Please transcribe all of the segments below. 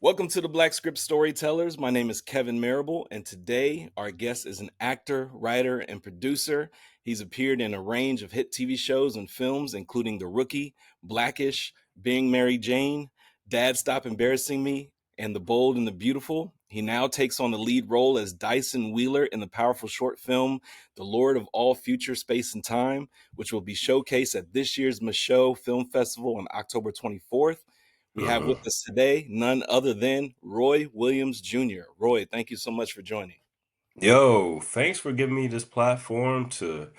Welcome to the Black Script Storytellers. My name is Kevin Marable, and today our guest is an actor, writer, and producer. He's appeared in a range of hit TV shows and films, including The Rookie, Blackish, Being Mary Jane, Dad Stop Embarrassing Me, and The Bold and the Beautiful. He now takes on the lead role as Dyson Wheeler in the powerful short film, The Lord of All Future Space and Time, which will be showcased at this year's Michaud Film Festival on October 24th. We have with Mhm. us today none other than Roy Williams Jr. Roy, thank you so much for joining. Yo, thanks for giving me this platform to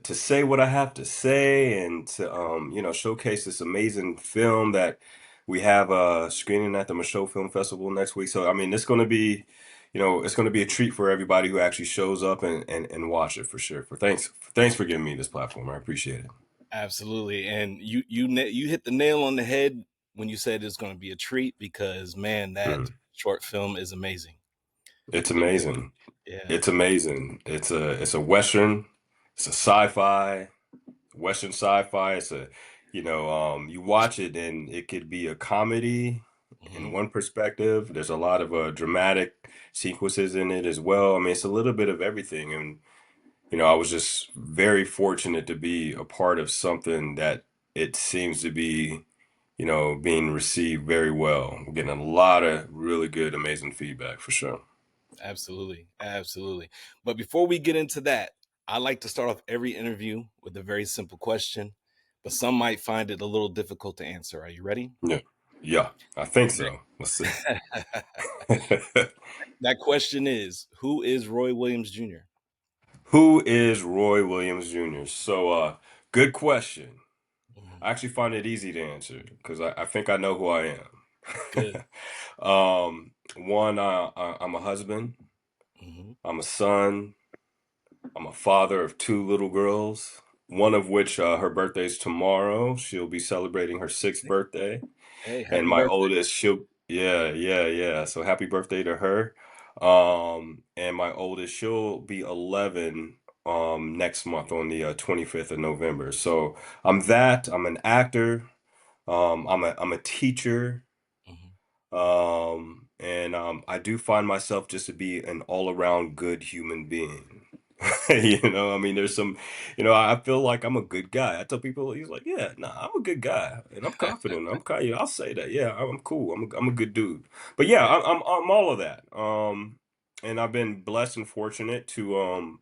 say what I have to say and to showcase this amazing film that we have screening at the Michaud Film Festival next week. So I mean, it's going to be, it's going to be a treat for everybody who actually shows up and watch it for sure. Thanks for giving me this platform. I appreciate it. Absolutely, and you hit the nail on the head when you said it's going to be a treat because man, that Mhm. short film is amazing. It's amazing. Yeah. It's amazing. It's a Western. It's a sci-fi. Western sci-fi. It's a, you watch it and it could be a comedy in Mhm. one perspective. There's a lot of dramatic sequences in it as well. I mean, it's a little bit of everything. And, I was just very fortunate to be a part of something that it seems to be, being received very well. We're getting a lot of really good, amazing feedback for sure. Absolutely, absolutely. But before we get into that, I like to start off every interview with a very simple question, but some might find it a little difficult to answer. Are you ready? Yeah. Yeah, I think so. Let's see. That question is, who is Roy Williams Jr.? Who is Roy Williams Jr.? So, good question. Mhm. I actually find it easy to answer because I think I know who I Good. am. One, I'm a husband, Mhm. I'm a son, I'm a father of two little girls, one of which her birthday's tomorrow. She'll be celebrating her sixth Hey, birthday. hey, And happy my birthday. oldest, yeah. So happy birthday to her. And my oldest, she'll be 11 next month on the 25th of November. So I'm an actor, I'm a teacher, Mhm. and I do find myself just to be an all-around good human being. I mean, there's some, I feel like I'm a good guy. I tell people, he's like, yeah, nah, I'm a good guy, and I'm confident. I'm kind, I'll say that. Yeah, I'm cool. I'm a good dude. But yeah, Yeah. I'm all of that. And I've been blessed and fortunate to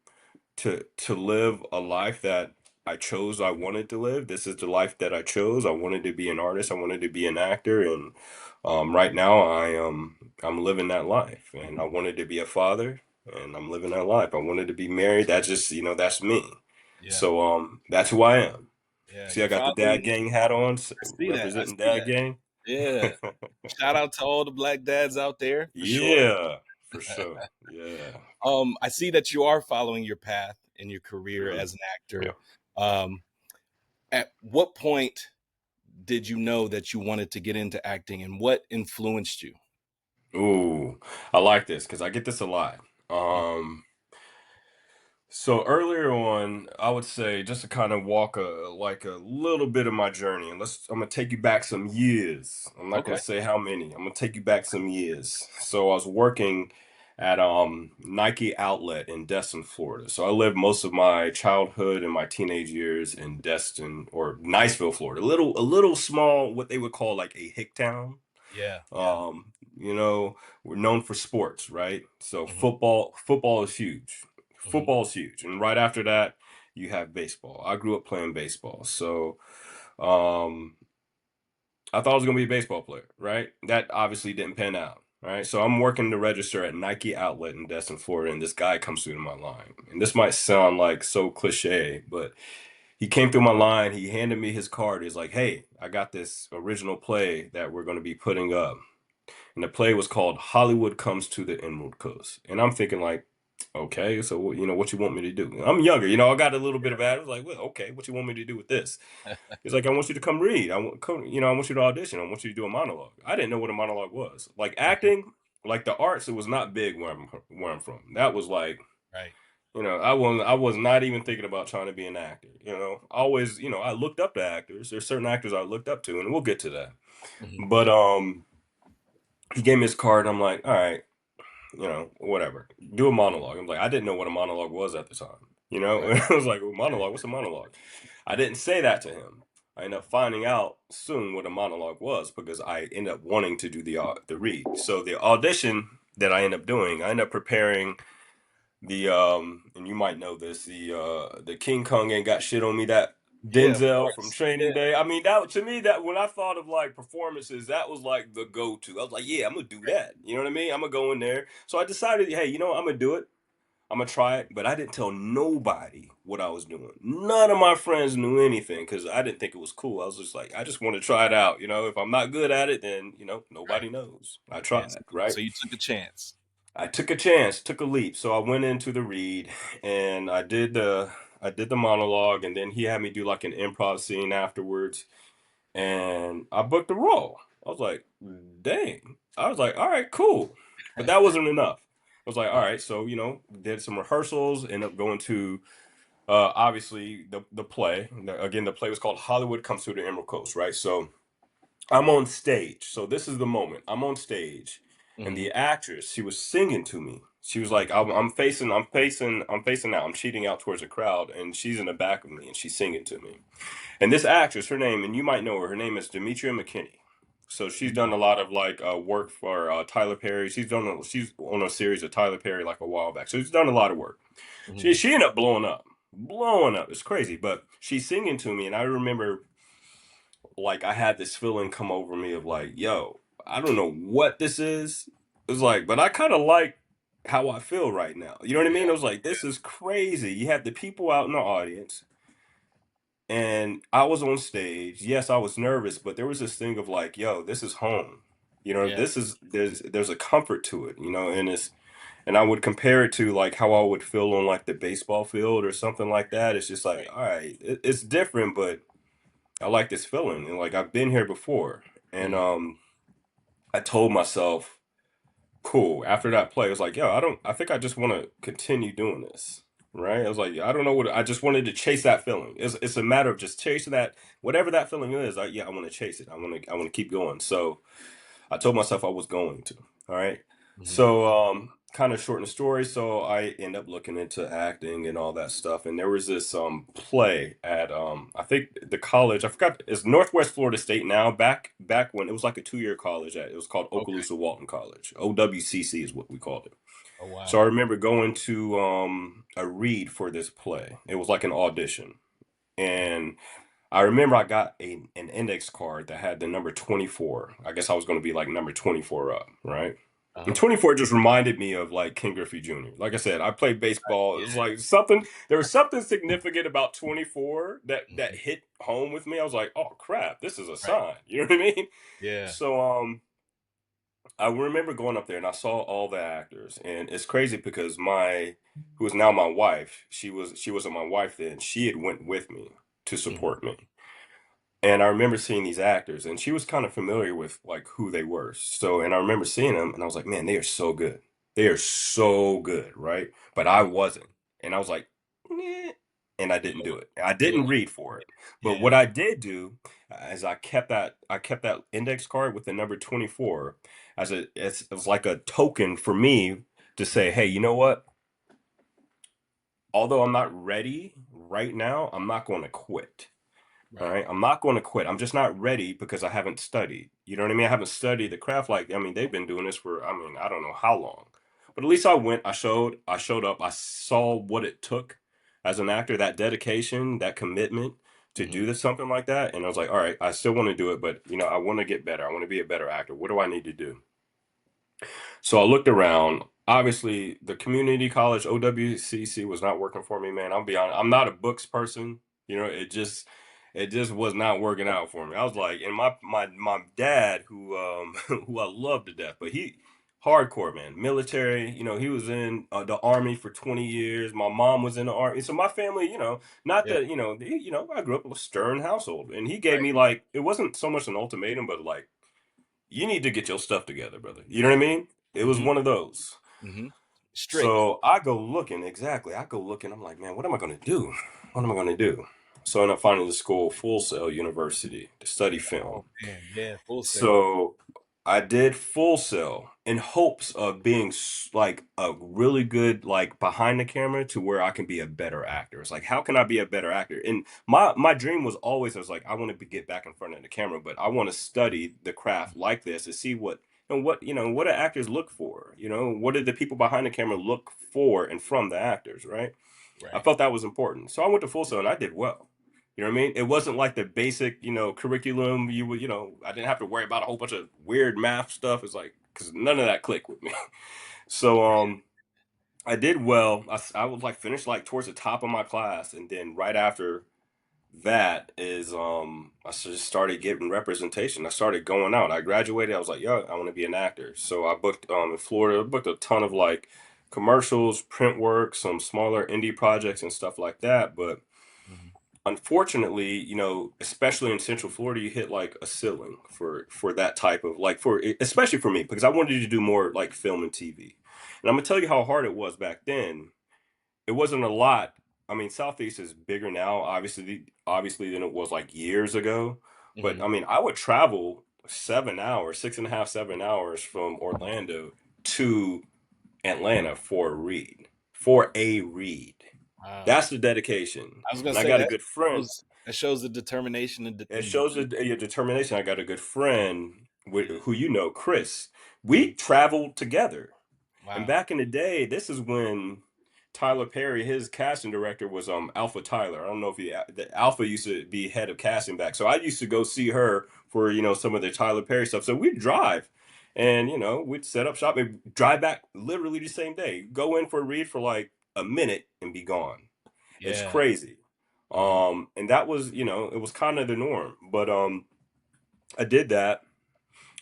live a life that I chose I wanted to live. This is the life that I chose. I wanted to be an artist. I wanted to be an actor, and right now I'm living that life. And I wanted to be a father, and I'm living that life. I wanted to be married. That's just that's me. Yeah. So that's who I am. Yeah. See, You're I got the dad following. gang hat on, I see that. I representing see dad that. gang. Yeah. Shout out to all the black dads out there for sure. Yeah, for sure. Yeah. I see that you are following your path in your career Mhm. as an Yeah. actor. Um, at what point did you know that you wanted to get into acting and what influenced you? Ooh, I like this because I get this a lot. Mm. So earlier on, I would say just to kind of walk a little bit of my journey, and I'm gonna take you back some years. I'm not gonna Okay. say how many. I'm gonna take you back some years. So I was working at Nike outlet in Destin, Florida. So I lived most of my childhood and my teenage years in Destin or Niceville, Florida. A little small, what they would call like a hick town. Yeah. Yeah. We're known for sports, right? So Mhm. football is huge. Mhm. Football is huge. And right after that, you have baseball. I grew up playing baseball. So um I thought I was gonna be a baseball player, right? That obviously didn't pan out. Right. So I'm working to register at Nike outlet in Destin, Florida, and this guy comes through to my line. And this might sound like so cliche, but he came through my line, he handed me his card. He's like, hey, I got this original play that we're gonna be putting up, and the play was called Hollywood Comes to the Emerald Coast. And I'm thinking like, okay, so what you want me to do? I'm younger, I got a little bit of attitude. Like, well, okay, what you want me to do with this? He's like, I want you to come read. I want you to audition. I want you to do a monologue. I didn't know what a monologue was. Like acting, like the arts, it was not big where I'm from. That was like, Right. I was not even thinking about trying to be an actor. I always, I looked up to actors. There's certain actors I looked up to, and we'll get to that. Mhm. But He gave me his card. I'm like, all right, whatever. Do a monologue. I'm like, I didn't know what a monologue was at the time. Right. I was like, well, monologue, what's a monologue? I didn't say that to him. I ended up finding out soon what a monologue was because I ended up wanting to do the read. So the audition that I ended up doing, I ended up preparing and you might know this, the King Kong ain't got shit on me, that Yeah, of Denzel from course. Yeah. Training Day. I mean, that to me, that when I thought of like performances, that was like the go-to. I was like, yeah, I'm gonna do that. You know what I mean? I'm gonna go in there. So I decided, hey, you know what? I'm gonna do it. I'm gonna try it, but I didn't tell nobody what I was doing. None of my friends knew anything because I didn't think it was cool. I was just like, I just want to try it out. If I'm not good at it, then Right. nobody knows. I Yeah. tried, So right? you took a chance. I took a chance, took a leap. So I went into the read and I did the monologue, and then he had me do like an improv scene afterwards, and I booked the role. I was like, dang. I was like, all right, cool. But that wasn't enough. I was like, all Right. right, so did some rehearsals, ended up going to obviously the play. Again, the play was called Hollywood Comes to the Emerald Coast, right? So I'm on stage. So this is the moment. I'm on stage, and Hmm. the actress, she was singing to me. She was like, I'm facing out. I'm cheating out towards the crowd, and she's in the back of me, and she's singing to me. And this actress, her name, and you might know her. Her name is Demetria McKinney. So she's done a lot of like work for Tyler Perry. She's on a series of Tyler Perry like a while back. So she's done a lot of work. She Hmm. she ended up blowing up. It's crazy, but she's singing to me, and I remember like I had this feeling come over me of like, yo, I don't know what this is. It's like, but I kind of like how I feel right now. You know what I Yeah. mean? I was like, this is crazy. You have the people out in the audience, and I was on stage. Yes, I was nervous, but there was this thing of like, yo, this is home. Yeah. This is there's a comfort to it, and I would compare it to like how I would feel on like the baseball field or something like that. It's just like, Right. all right, it's different, but I like this feeling, and like I've been here before, and Hmm. I told myself, cool. After that play, I was like, yo, I think I just want to continue doing this, right? I was like, I don't know what I just wanted to chase that feeling. It's a matter of just chasing that whatever that feeling is. Yeah, I want to chase it. I want to keep going. So I told myself I was going to. All right. Hmm. So, kind of shorten the story. So I end up looking into acting and all that stuff. And there was this play at I think the college. I forgot. It's Northwest Florida State now. Back when it was like a 2-year college. It was called Okay. Okaloosa Walton College. OWCC is what we called it. Oh So wow. I remember going to a read for this play. It was like an audition, and I remember I got an index card that had the number 24. I guess I was going to be like number 24 up, right? And Uh-huh. 24 just reminded me of like Ken Griffey Jr. Like I said, I played baseball. It was Yeah. like something, there was something significant about 24 that Hmm. hit home with me. I was like, oh crap, this is a Right. sign. You know what I mean? Yeah. So I remember going up there and I saw all the actors. And it's crazy because who is now my wife, she wasn't my wife then. She had went with me to Hmm. support me. And I remember seeing these actors, and she was kind of familiar with like who they were. So, and I remember seeing them, and I was like, man, they are so good. They are so good, right? But I wasn't. And I was like, "Meh," and I didn't do it. I Yeah. didn't read for it. But Yeah. what I did do is I kept that index card with the number 24 it was like a token for me to say, Mhm. hey, you know what? Although I'm not ready right now, I'm not going to quit. All Right. right. I'm not going to quit. I'm just not ready because I haven't studied. You know what I mean? I haven't studied the craft like, I mean, they've been doing this for, I mean, I don't know how long. But at least I went, I showed up, I saw what it took as an actor, that dedication, that commitment to Hmm. do this, something like that. And I was like, all right, I still want to do it, but I want to get better. I want to be a better actor. What do I need to do? So I looked around. Obviously, the community college OWCC was not working for me, man. I'll be honest. I'm not a books person. It just was not working out for me. I was like, and my dad, who who I love to death, but he hardcore man, military. He was in the army for 20 years. My mom was in the army, so my family, not Yeah. that I grew up in a stern household, and he gave Right. me like it wasn't so much an ultimatum, but like you need to get your stuff together, brother. You know what I mean? It was Hmm. one of those. Hmm. Strict. So I go looking, exactly. I go looking. I'm like, man, what am I going to do? What am I going to do? So I end up finding the school, Full Sail University, to study film. Oh man. Yeah. Full sale. So I did Full Sail in hopes of being like a really good like behind the camera to where I can be a better actor. It's like how can I be a better actor? And my dream was always I was like I want to get back in front of the camera, but I want to study the craft like this to see what do actors look for? What did the people behind the camera look for and from the actors, right? I Right. felt that was important. So I went to Full Sail and I did well. You know what I mean? It wasn't like the basic, curriculum. I didn't have to worry about a whole bunch of weird math stuff. It's like, because none of that clicked with me. So, I did well. I was like finished like towards the top of my class. And then right after that is, I just started getting representation. I started going out. I graduated. I was like, yo, I want to be an actor. So I booked, in Florida, I booked a ton of like commercials, print work, some smaller indie projects and stuff like that. But Mhm. unfortunately, especially in Central Florida, you hit like a ceiling for that type of like for especially for me because I wanted to do more like film and TV. And I'm gonna tell you how hard it was back then. It wasn't a lot. I mean, Southeast is bigger now, obviously than it was like years ago. But Mhm. I mean, I would travel 7 hours, 6.5, 7 hours from Orlando to Atlanta for a read, for a read. Wow. That's the dedication. I was gonna And I say got a good friend. that shows the determination and It shows your determination. I got a good friend yeah. who Chris. We Mhm. traveled together. And Wow. back in the day, this is when Tyler Perry, his casting director was Alpha Tyler. I don't know if the Alpha used to be head of casting back. So I used to go see her for, some of the Tyler Perry stuff. So we'd drive and, we'd set up shop and drive back literally the same day. Go in for a read for like a minute and be gone. It's Yeah. crazy. Mhm. And that was, it was kind of the norm. But I did that,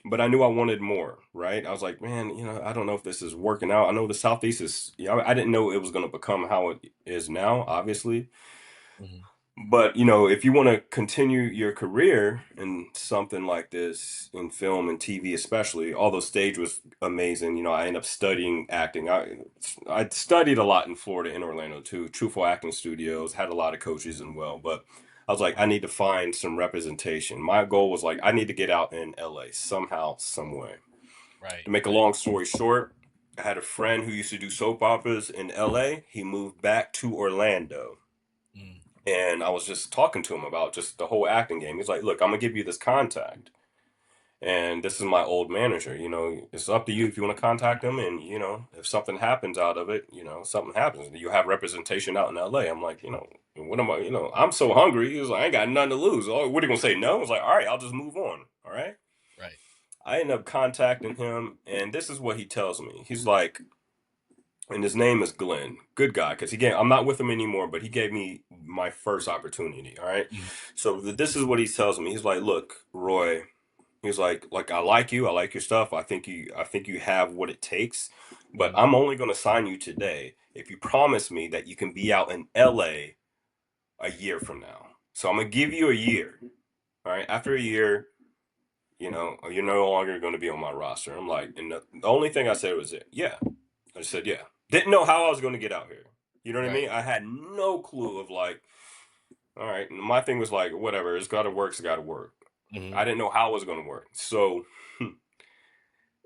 but I knew I wanted more, right? I was like, man, I don't know if this is working out. I know the Southeast is, I didn't know it was going to become how it is now, obviously. Mhm. But, if you want to continue your career in something like this, in film and TV especially, although stage was amazing, I ended up studying acting. I studied a lot in Florida and Orlando too, Truthful Acting Studios, had a lot of coaches and well, but I was like, I Wow. need to find some representation. My goal was like, I need to get out in LA somehow, some way. Right. To make a Right. long story short, I had a friend who used to do soap operas in LA. He moved back to Orlando. Mm. And I was just talking to him about just the whole acting game. He's like, look, I'm gonna give you this contact. And this is my old manager. It's up to you if you want to contact him. And, if something happens out of it, something happens. You have representation out in LA. I'm like, what am I, I'm so hungry. He was like, I ain't got nothing to lose. Oh, what are you gonna say? No? I was like, all right, I'll just move on. All right. Right. I end up contacting him, and this is what he tells me. He's like, and his name is Glenn. Good guy, because I'm not with him anymore, but he gave me my first opportunity. All right. Mhm. So this is what he tells me. He's like, look, Roy, he's like, I like you. I like your stuff. I think you have what it takes, but Mhm. I'm only going to sign you today if you promise me that you can be out in LA a year from now. So I'm going to give you a year. All right. After a year, you're no longer going to be on my roster. I'm like, and the only thing I said was, yeah. I said, yeah. Didn't know how I was going to get out here. You know what I Right. mean? I had no clue of like, all right. My thing was like, whatever. It's got to work. It's got to work. Mhm. I didn't know how it was going to work. So,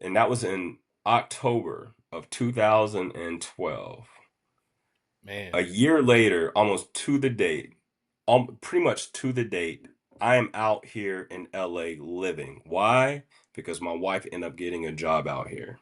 and that was in October of 2012. Man. A year later, almost to the date, pretty much to the date, I am out here in LA living. Why? Because my wife ended up getting a job out here.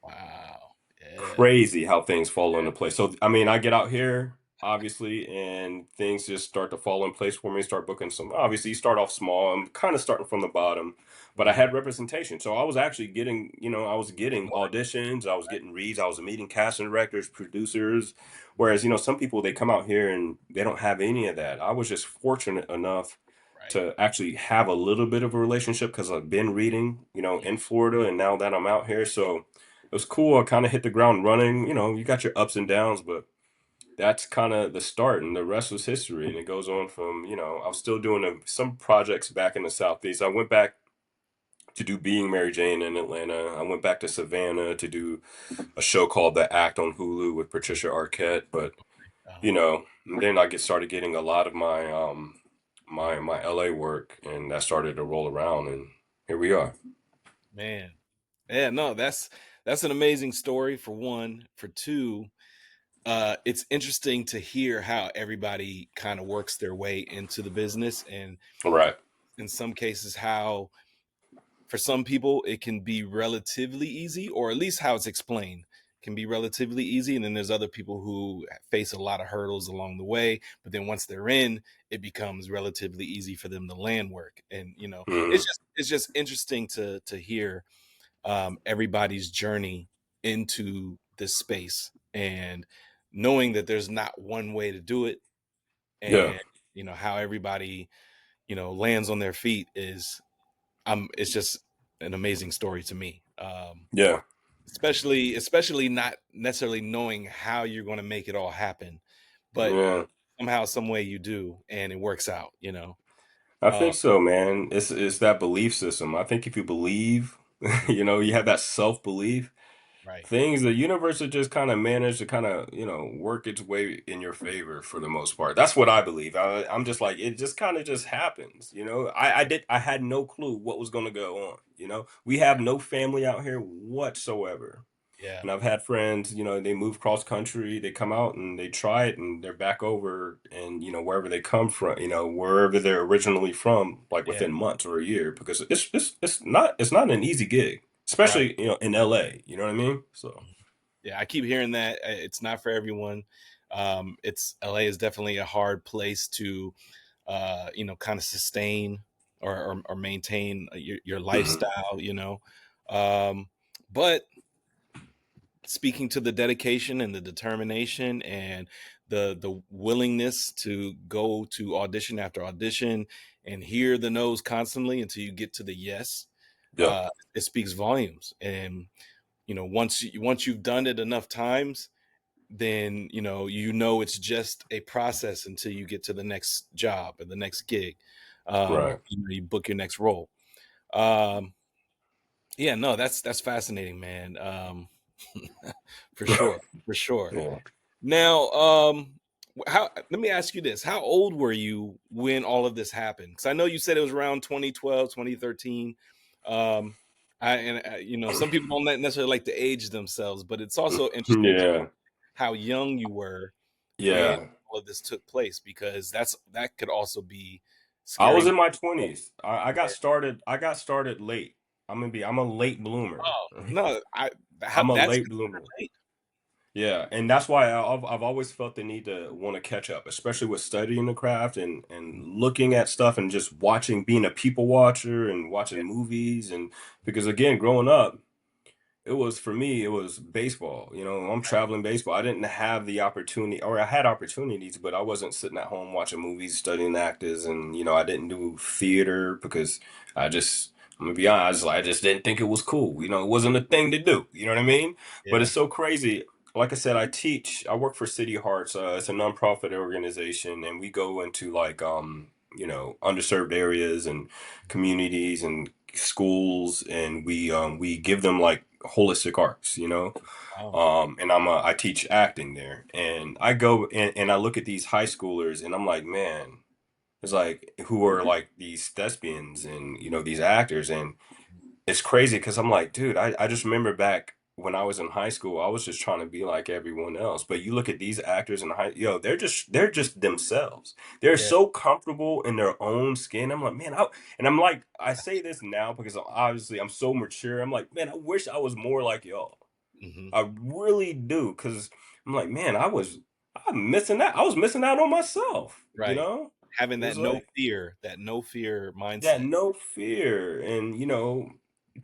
Wow. Yeah. Crazy how things fall into place. So, I mean, I get out here, obviously, and things just start to fall in place for me. Start booking some. Obviously, you start off small. I'm kind of starting from the bottom, but I Mhm. had representation. So I was actually getting, I was getting auditions. I was getting reads. I was meeting casting directors, producers. Whereas, some people, they come out here and they don't have any of that. I was just fortunate enough Right. to actually have a little bit of a relationship because I've been reading, Mhm. in Florida, and now that I'm out here. So it was cool. I kind of hit the ground running. You got your ups and downs, but that's kind of the start, and the rest was history. And it goes on from, I was still doing some projects back in the Southeast. I went back to do Being Mary Jane in Atlanta. I went back to Savannah to do a show called The Act on Hulu with Patricia Arquette. But, Uh-huh. and then I started getting a lot of my LA work, and that started to roll around, and here we are. Man. Yeah, no, that's an amazing story for one. For two, it's interesting to hear how everybody kind of works their way into the business, and Right. in some cases how for some people it can be relatively easy, or at least how it's explained can be relatively easy, and then there's other people who face a lot of hurdles along the way, but then once they're in, it becomes relatively easy for them to land work. And Hmm. it's just interesting to hear everybody's journey into this space, and knowing that there's not one way to do it, Yeah. and how everybody lands on their feet is it's just an amazing story to me. Yeah. Especially not necessarily knowing how you're going to make it all happen, but Yeah. somehow some way you do, and it works out. I uh think so, man. It's that belief system. I think if you believe, mhm, you have that self-belief, right. the universe will just kind of manage to kind of, work its way in your favor for the most part. That's what I believe. I'm just like, it just kind of just happens, I had no clue what was going to go on, we have Right. no family out here whatsoever. Yeah. And I've had friends, they move cross country, they come out and they try it and they're back over and, wherever they come from, wherever they're originally from, like Yeah. within months or a year, because it's not an easy gig, Right. especially, in LA, you know what I mean? So, Yeah, I keep hearing that it's not for everyone. It's LA is definitely a hard place to kind of sustain or maintain your mhm. lifestyle. um but speaking to the dedication and the determination and the willingness to go to audition after audition and hear the no's constantly until you get to the yes, Yeah, it speaks volumes. And once you've done it enough times, then it's just a process until you get to the next job or the next gig. right. You book your next role. um yeah, no, that's fascinating, man. For sure, for sure. Yeah. Now, how let me ask you this. How old were you when all of this happened? Because I know you said it was around 2012, 2013. um some people don't necessarily like to age themselves, but it's also interesting to Yeah. how young you were when Yeah. all of this took place, because that could also be I was scary. in my 20s. I got started late. I'm a late bloomer. Oh no, I'm a that's late considered bloomer. late. Yeah, and that's why I've always felt the need to want to catch up, especially with studying the craft and looking at stuff and just watching, being a people watcher and watching movies. And because again, growing up, it was for me, it was baseball. I'm traveling baseball. I didn't have the opportunity, or I had opportunities, but I wasn't sitting at home watching movies, studying actors, and I didn't do theater because I'm gonna be honest, I just didn't think it was cool. It wasn't a thing to do. You know what I mean? But Yeah. it's so crazy. Like I said, I work for City Hearts. It's a nonprofit organization, and we go into like underserved areas and communities and schools, and we give them like holistic arts, Wow. and I teach acting there, and I go and I look at these high schoolers and I'm like, man, it's like who are like these thespians and these actors. And it's crazy because I'm like, dude, I just remember back when I was in high school, I was just trying to be like everyone else. But you look at these actors in they're just themselves. They're Yeah. so comfortable in their own skin. I'm like, man, and I'm like, I say this now because obviously I'm so mature. I'm like, man, I wish I was more like y'all. Hmm. I really do, because I'm like, man, I'm missing out. I was missing out on myself. Right. Having It was like that no fear that mindset. no fear, and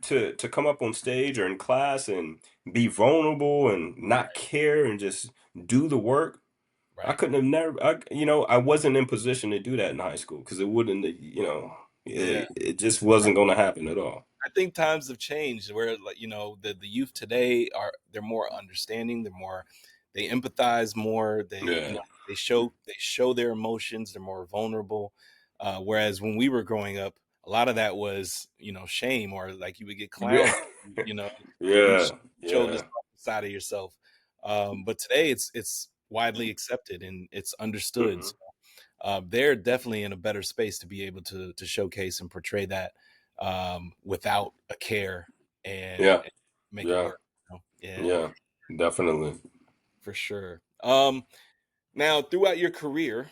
to come up on stage or in class and be vulnerable and not Right. care and just do the work. I Right. couldn't have never I wasn't in position to do that in high school because it wouldn't, Yeah. it just wasn't going to happen at all. I think times have changed where, like, the youth today they're more understanding, they empathize more, Yeah. they show their emotions, they're more vulnerable. Whereas when we were growing up, a lot of that was, shame, or like you would get clowned, Yeah. you know, if you Yeah. showed this Yeah. side of yourself. But today it's widely accepted and it's understood. Hmm. They're definitely in a better space to be able to showcase and portray that, without a care. Yeah. and make it Yeah. work. Yeah, Yeah. Definitely. for sure. Now, throughout your career,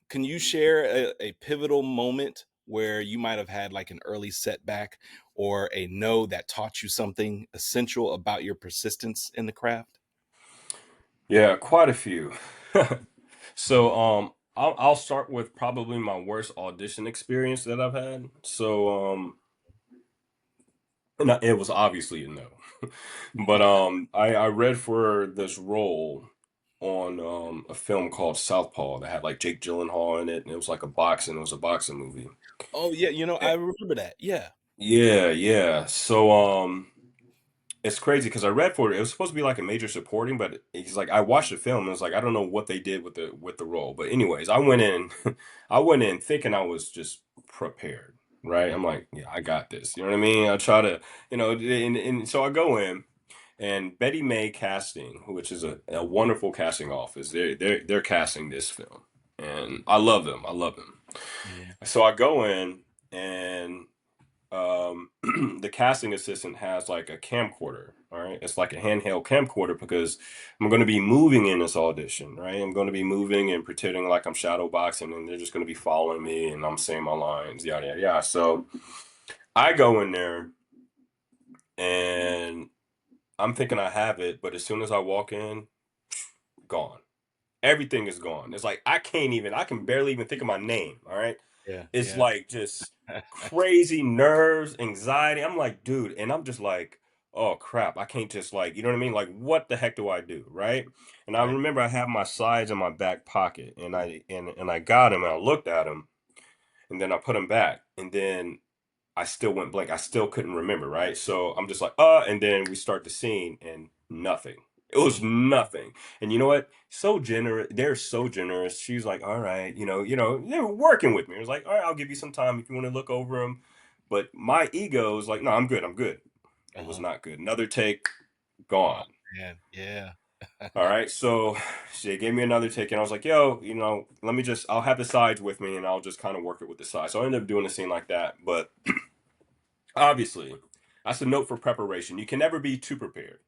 can you share a pivotal moment where you might have had like an early setback or a no that taught you something essential about your persistence in the craft? Yeah, quite a few. So, I'll start with probably my worst audition experience that I've had. So, and it was obviously a no. But I read for this role on a film called Southpaw that had like Jake Gyllenhaal in it, and it was a boxing movie. Oh yeah, I Eh, remember that. Yeah. Yeah, yeah. So it's crazy because I read for it. It was supposed to be like a major supporting, but he's like I watched the film and it's like I don't know what they did with the role. But anyways, I went in, I went in thinking I was just prepared, right? Mm, I'm like, yeah, I got this. You know what I mean? I try to, and so I go in, and Betty May Casting, which is a wonderful casting office, they're casting this film, and I love them. I love them. yeah. So I go in and the casting assistant has like a camcorder. All right, it's like a handheld camcorder because I'm going to be moving in this audition. Right, I'm going to be moving and pretending like I'm shadow boxing, and they're just going to be following me, and I'm saying my lines, yada yada yada. So I go in there, and I'm thinking I have it, but as soon as I walk in, gone. Everything is gone. It's like I can barely even think of my name. All right. Yeah, It's yeah. like just crazy nerves, anxiety. I'm like, dude, and I'm just like, oh crap, I can't just like, you know what I mean? Like, what the heck do I do, right? And I Right. remember I have my sides in my back pocket, and I got him, and I looked at him, and then I put him back, and then I still went blank. I still couldn't remember, right? So I'm just like, and then we start the scene, and nothing. It was Mm, nothing. And you know what? So generous. They're so generous. She's like, all right, they were working with me. It was like, all right, I'll give you some time if you want to look over them. But my ego is like, no, I'm good. I'm good. It was uh-huh. not good. Another take, Oh, gone. man. Yeah. All right. So she gave me another take, and I was like, yo, I'll have the sides with me, and I'll just kind of work it with the sides. So I ended up doing a scene like that. But obviously, that's a note for preparation. You can never be too prepared.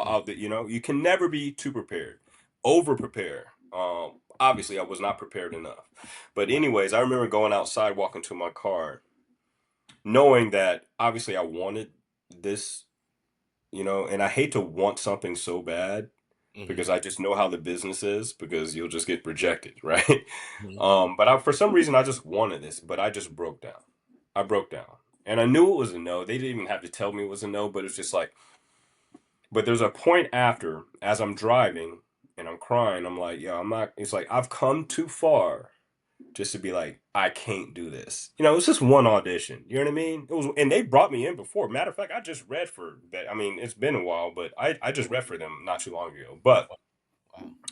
Mm, You can never be too prepared. Over prepare. Obviously, I was not prepared enough. But right. anyways, I remember going outside, walking to my car, knowing that obviously I wanted this, and I hate to want something so bad Mhm, because I just know how the business is because you'll just get rejected, right? mhm. But for some reason, I just wanted this, but I just broke down. I broke down. And I knew it was a no. They didn't even have to tell me it was a no, but it's just like, but there's a point after, as I'm driving and I'm crying, I'm like, yo, I'm not, it's like, I've come too far just to be like, I can't do this. It's just one audition. You know what I mean? It was, and they brought me in before. Matter of fact, I just read for that. I mean, it's been a while, but I just read for them not too long ago. But, Wow.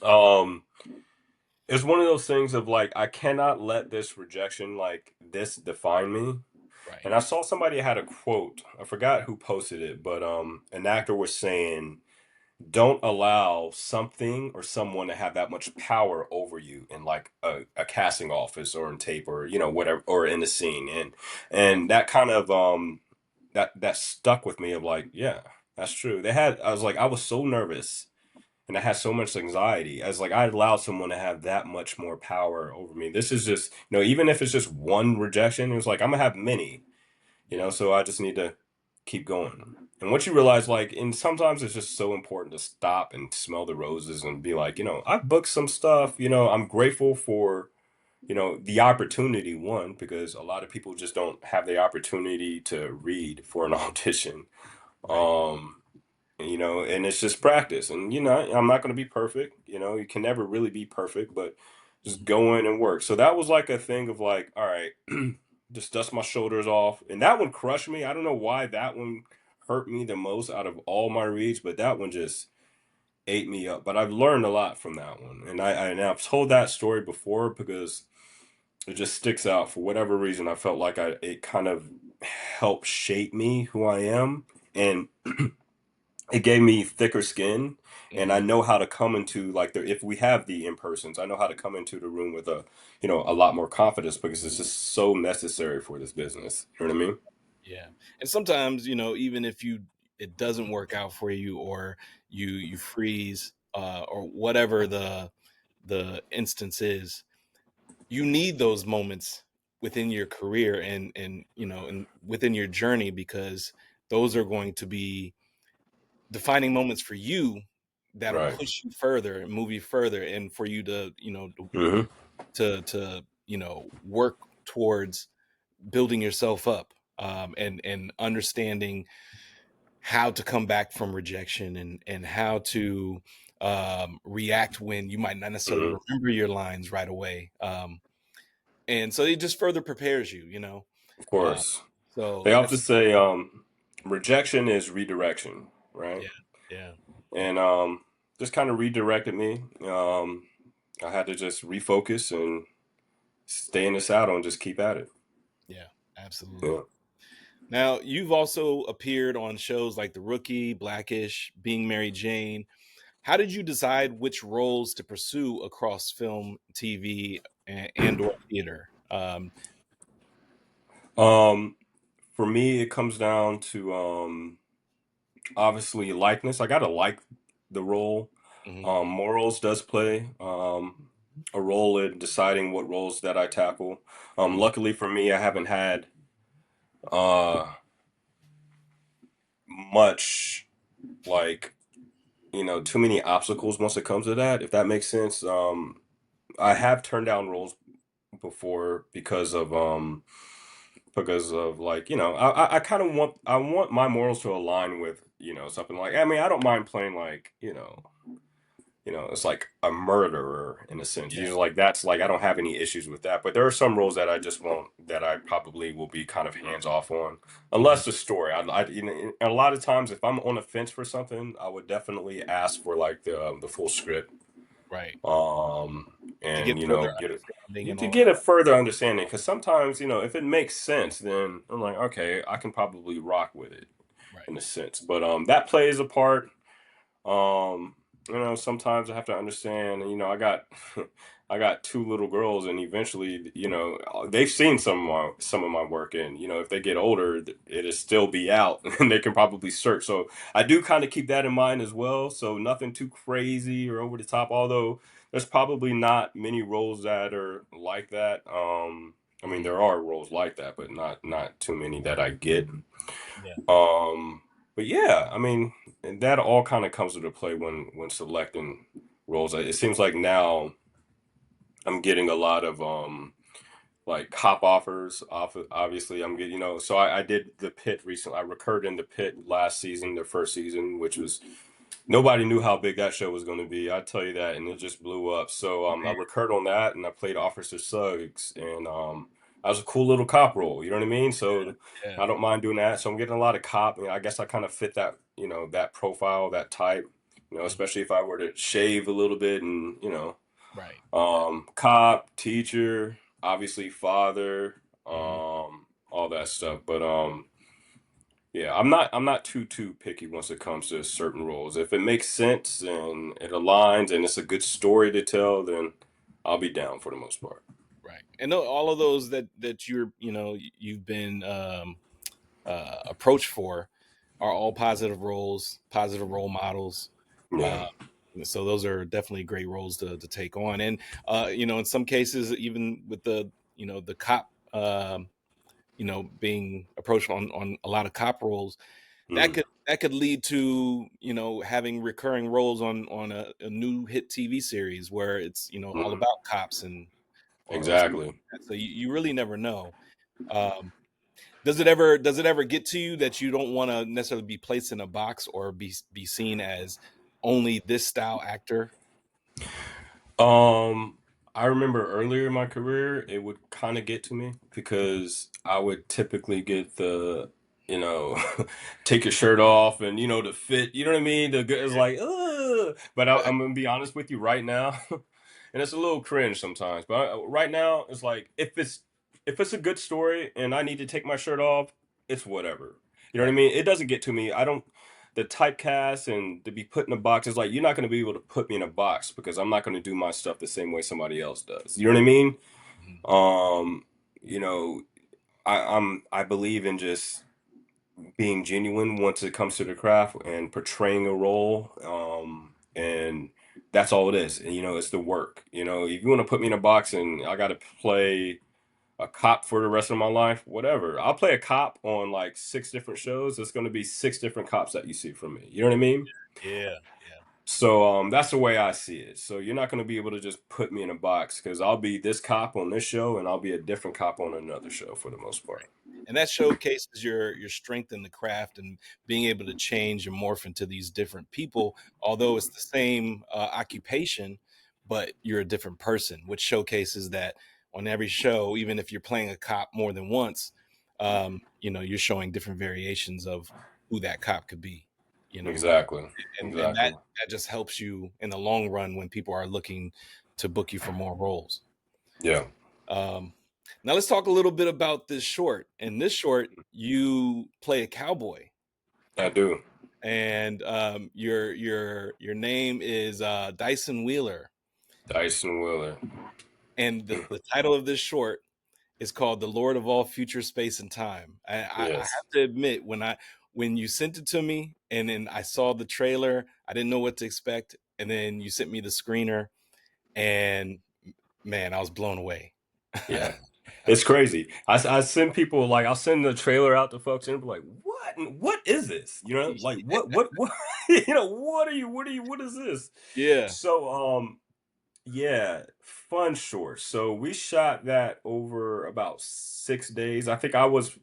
um, it's one of those things of like, I cannot let this rejection, like this define me. Right. And I saw somebody had a quote. I forgot who posted it, but an actor was saying, "Don't allow something or someone to have that much power over you in like a casting office or in tape or whatever or in the scene." Right. And that kind of that stuck with me of like, yeah, that's true. I was like I was so nervous and I had so much anxiety. I was like I allowed someone to have that much more power over me. This is just, even if it's just one rejection, it was like I'm gonna have many, Yeah. so I just need to keep going. And once you realize, like, and sometimes it's just so important to stop and smell the roses and be like, I've booked some stuff, I'm grateful for, the opportunity, one, because a lot of people just don't have the opportunity to read for an audition. Right. And it's just practice. And, I'm not going to be perfect. You can never really be perfect, but just Mhm. go in and work. So that was like a thing of like, all right, just dust my shoulders off. And that one crushed me. I don't know why that one hurt me the most out of all my reads, but that one just ate me up. But I've learned a lot from that one. And I've told that story before because it just sticks out for whatever reason. I felt like it kind of helped shape me who I am. And it gave me thicker skin, and I Mhm. know how to come into like if we have the in-persons, I know how to come into the room with a lot more confidence because it's just so necessary for this business. You know what I mean? Yeah. And sometimes, even if you it doesn't work out for you, or you freeze, or whatever the instance is, you need those moments within your career, and and within your journey, because those are going to be defining moments for you that'll Right. push you further and move you further, and for you to Hmm. work towards building yourself up, and understanding how to come back from rejection, and how to react when you might not necessarily Hmm. remember your lines right away, and so it just further prepares you, Of uh, course. so They like I often said. say rejection is redirection, right? Yeah, yeah, And just kind of redirected me. I had to just refocus and stay in the saddle and just keep at it. yeah, absolutely. Yeah. Now, you've also appeared on shows like The Rookie, Blackish, Being Mary Jane. How did you decide which roles to pursue across film, TV, and or theater? Um, for me, it comes down to obviously likeness. I gotta like the role. Mhm, Morals does play a role in deciding what roles that I tackle. mhm, Luckily for me, I haven't had uh, much like too many obstacles once it comes to that. If that makes sense. I have turned down roles before because of like I kind of want my morals to align with something like I mean I don't mind playing like it's like a murderer in a sense. yeah, Usually, like that's like I don't have any issues with that. But there are some roles that I just won't. That I probably will be kind of hands off on, mhm, unless the story. A lot of times, if I'm on a fence for something, I would definitely ask for like the full script, right. um, To and get further get it understanding and to all get that. a further understanding. Because sometimes if it makes sense, then I'm like, okay, I can probably rock with it Right. in a sense. But that plays a part. um, sometimes I have to understand, I got I got two little girls and eventually, they've seen some of my work and, if they get older, it'll still be out and they can probably search. So I do kind of keep that in mind as well. So nothing too crazy or over the top, although there's probably not many roles that are like that. I mean, Mhm, there are roles like that, but not too many that I get. yeah. Um, but yeah, I mean, and that all kind of comes into play when selecting roles. It seems like now I'm getting a lot of like cop offers off of, obviously I'm getting so I did the pit recently. I recurred in the pit last season, the first season, which was nobody knew how big that show was going to be. I tell you that, and it just blew up. So I Man, recurred on that, and I played Officer Suggs, and that was a cool little cop role. You know what I mean? So yeah. I don't mind doing that. So I'm getting a lot of cop. I guess I kind of fit that that profile, that type. Mhm, Especially if I were to shave a little bit, and right. cop, teacher, obviously father, Mhm, all that stuff. But yeah, I'm not too picky once it comes to certain roles. If it makes sense and it aligns and it's a good story to tell, then I'll be down for the most part. right. And all of those that you've been approached for are all positive roles, positive role models. Yeah. Uh, so those are definitely great roles to take on. And in some cases, even with the cop, being approached on a lot of cop roles, that Mm. could lead to having recurring roles on a new hit TV series where it's all Mm. about cops, and or something Exactly. like that. So you really never know. Um, does it ever get to you that you don't want to necessarily be placed in a box, or be seen as only this style actor? Um, I remember earlier in my career, it would kind of get to me Mhm. because I would typically get you know, take your shirt off and the fit. You know what I mean? The good is like, ugh. But I'm gonna be honest with you right now, and it's a little cringe sometimes. But right now, it's like if it's a good story and I need to take my shirt off, it's whatever. You know what I Right, mean? It doesn't get to me. I don't the typecast and to be put in a box is like you're not going to be able to put me in a box because I'm not going to do my stuff the same way somebody else does. You know what I mean? mhm, Um, you know, I believe in just being genuine once it comes to the craft and portraying a role. And that's all it is. And, it's the work. If you want to put me in a box and I got to play a cop for the rest of my life, whatever. I'll play a cop on like six different shows. It's going to be six different cops that you see from me. You know what I mean? Yeah, yeah, So that's the way I see it. So you're not going to be able to just put me in a box because I'll be this cop on this show and I'll be a different cop on another show for the most part. right. And that showcases your strength in the craft and being able to change and morph into these different people. Although it's the same occupation, but you're a different person, which showcases that on every show, even if you're playing a cop more than once, you're showing different variations of who that cop could be. You know, Exactly. and that Exactly. that just helps you in the long run when people are looking to book you for more roles. Yeah, Um, Now let's talk a little bit about this short. In this short, you play a cowboy, I do. and your name is Dyson Wheeler, Dyson Wheeler. and the title of this short is called "The Lord of All Future Space and Time." I Yes. have to admit, when you sent it to me, and then I saw the trailer, I didn't know what to expect, and then you sent me the screener, and man, I was blown away. Yeah. It's crazy. I send people like I'll send the trailer out to folks and they'll be like, what is this? Like what what is this? Yeah. So yeah, fun short. So we shot that over about 6 days. I think I was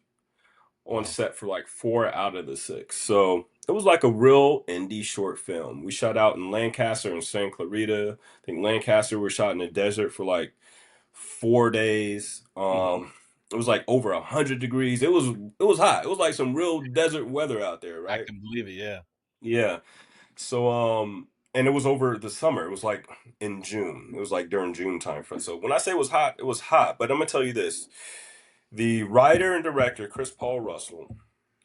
on Wow. set for like 4 out of the 6. So it was like a real indie short film. We shot out in Lancaster and Santa Clarita. I think Lancaster we shot in the desert for like 4 days. Mhm. It was like over 100 degrees. It was hot. It was like some real desert weather out there, I right? can believe it. Yeah. Yeah. So and it was over the summer. It was like in June. It was like during June time frame. So when I say it was hot, it was hot. But I'm gonna tell you this: the writer and director Chris Paul Russell,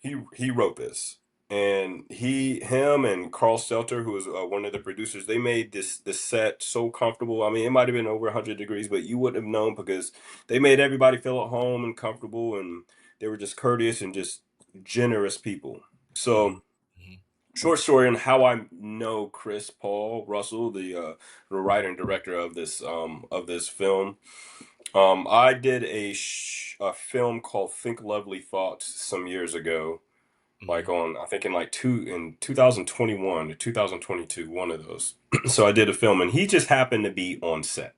he wrote this, and him and Carl Stelter, who was one of the producers, they made this set so comfortable. I mean, it might have been over 100 degrees, but you wouldn't have known because they made everybody feel at home and comfortable, and they were just courteous and just generous people. Mhm. So Mhm. short story on how I know Chris Paul Russell, the writer and director of this film. I did a film called Think Lovely Thoughts some years ago, like Mhm. on I think in like 2021 to 2022, one of those. So I did a film, and he just happened to be on set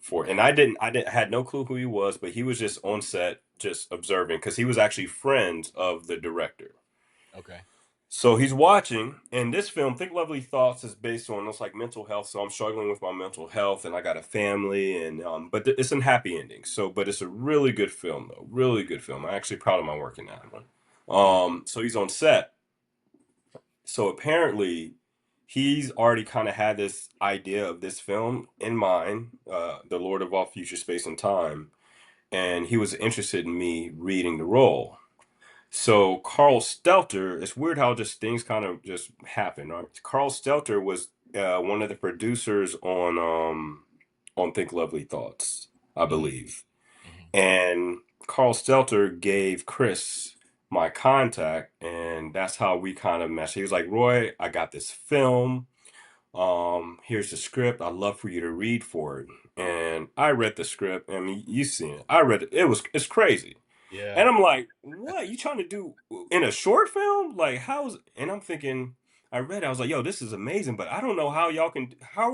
for, and Okay. I had no clue who he was, but he was just on set, just observing, because he was actually friends of the director. Okay. So he's watching, and this film, Think Lovely Thoughts, is based on it's like mental health. So I'm struggling with my mental health, and I got a family, and but it's a happy ending. So, but it's a really good film, though, really good film. I'm actually proud of my work in that one. Mhm. So he's on set. So apparently, he's already kind of had this idea of this film in mind, The Lord of All Future Space and Time, and he was interested in me reading the role. So Carl Stelter, it's weird how just things kind of just happen, right? Carl Stelter was one of the producers on Think Lovely Thoughts, I Mhm. believe. Mhm. And Carl Stelter gave Chris my contact, and that's how we kind of meshed. He was like, "Roy, I got this film. Here's the script. I'd love for you to read for it." And I read the script. I mean, you seen it. I read it. It's crazy. Yeah. And I'm like, what you trying to do in a short film? Like, how's, and I'm thinking, I read it, I was like, yo, this is amazing, but I don't know how are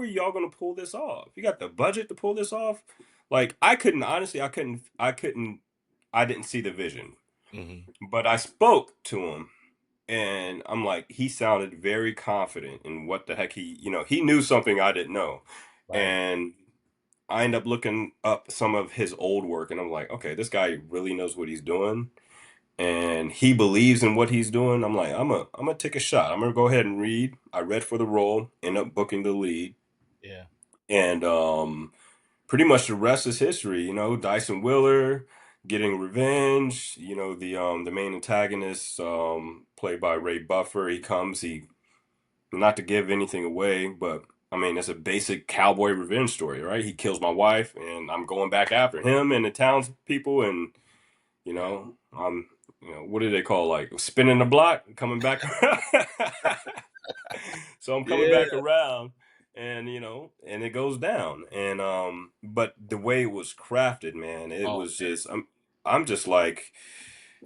y'all gonna pull this off? You got the budget to pull this off? Like, honestly, I didn't see the vision. Mhm. But I spoke to him, and I'm like, he sounded very confident in what the heck he knew something I didn't know. Right. And I end up looking up some of his old work, and I'm like, okay, this guy really knows what he's doing and he believes in what he's doing. I'm like, I'm gonna take a shot. I'm gonna go ahead and read. I read for the role, end up booking the lead, Yeah. and pretty much the rest is history. Dyson Willer getting revenge. The main antagonist, played by Ray Buffer. He comes. He Not to give anything away, but I mean, it's a basic cowboy revenge story, right? He kills my wife, and I'm going back after him and the townspeople, and you Yeah. know, um, what do they call, like spinning the block, coming back around. So I'm coming Yeah. back around, and and it goes down. And but the way it was crafted, man, it Oh, was just I'm just like,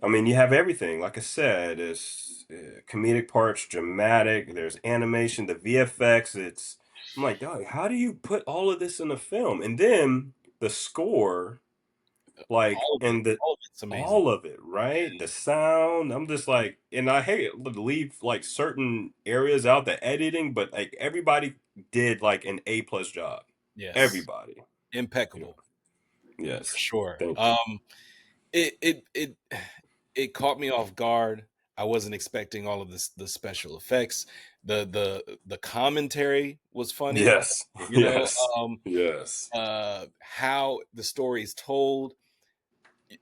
I mean, you have everything. Like I said, it's comedic parts, dramatic. There's animation, the VFX. I'm like, dog, how do you put all of this in a film? And then the score, like, all of it. and the All of it's amazing. all of it, right? The sound. I'm just like, and I hate to leave like certain areas out, the editing, but like everybody did like an A+ job. Yes. Everybody, you know. Impeccable for Yes. sure. Thank you. It it caught me off guard. I wasn't expecting all of this the special effects. The commentary was funny, Yes. you know, Yes. Yes. how the story is told.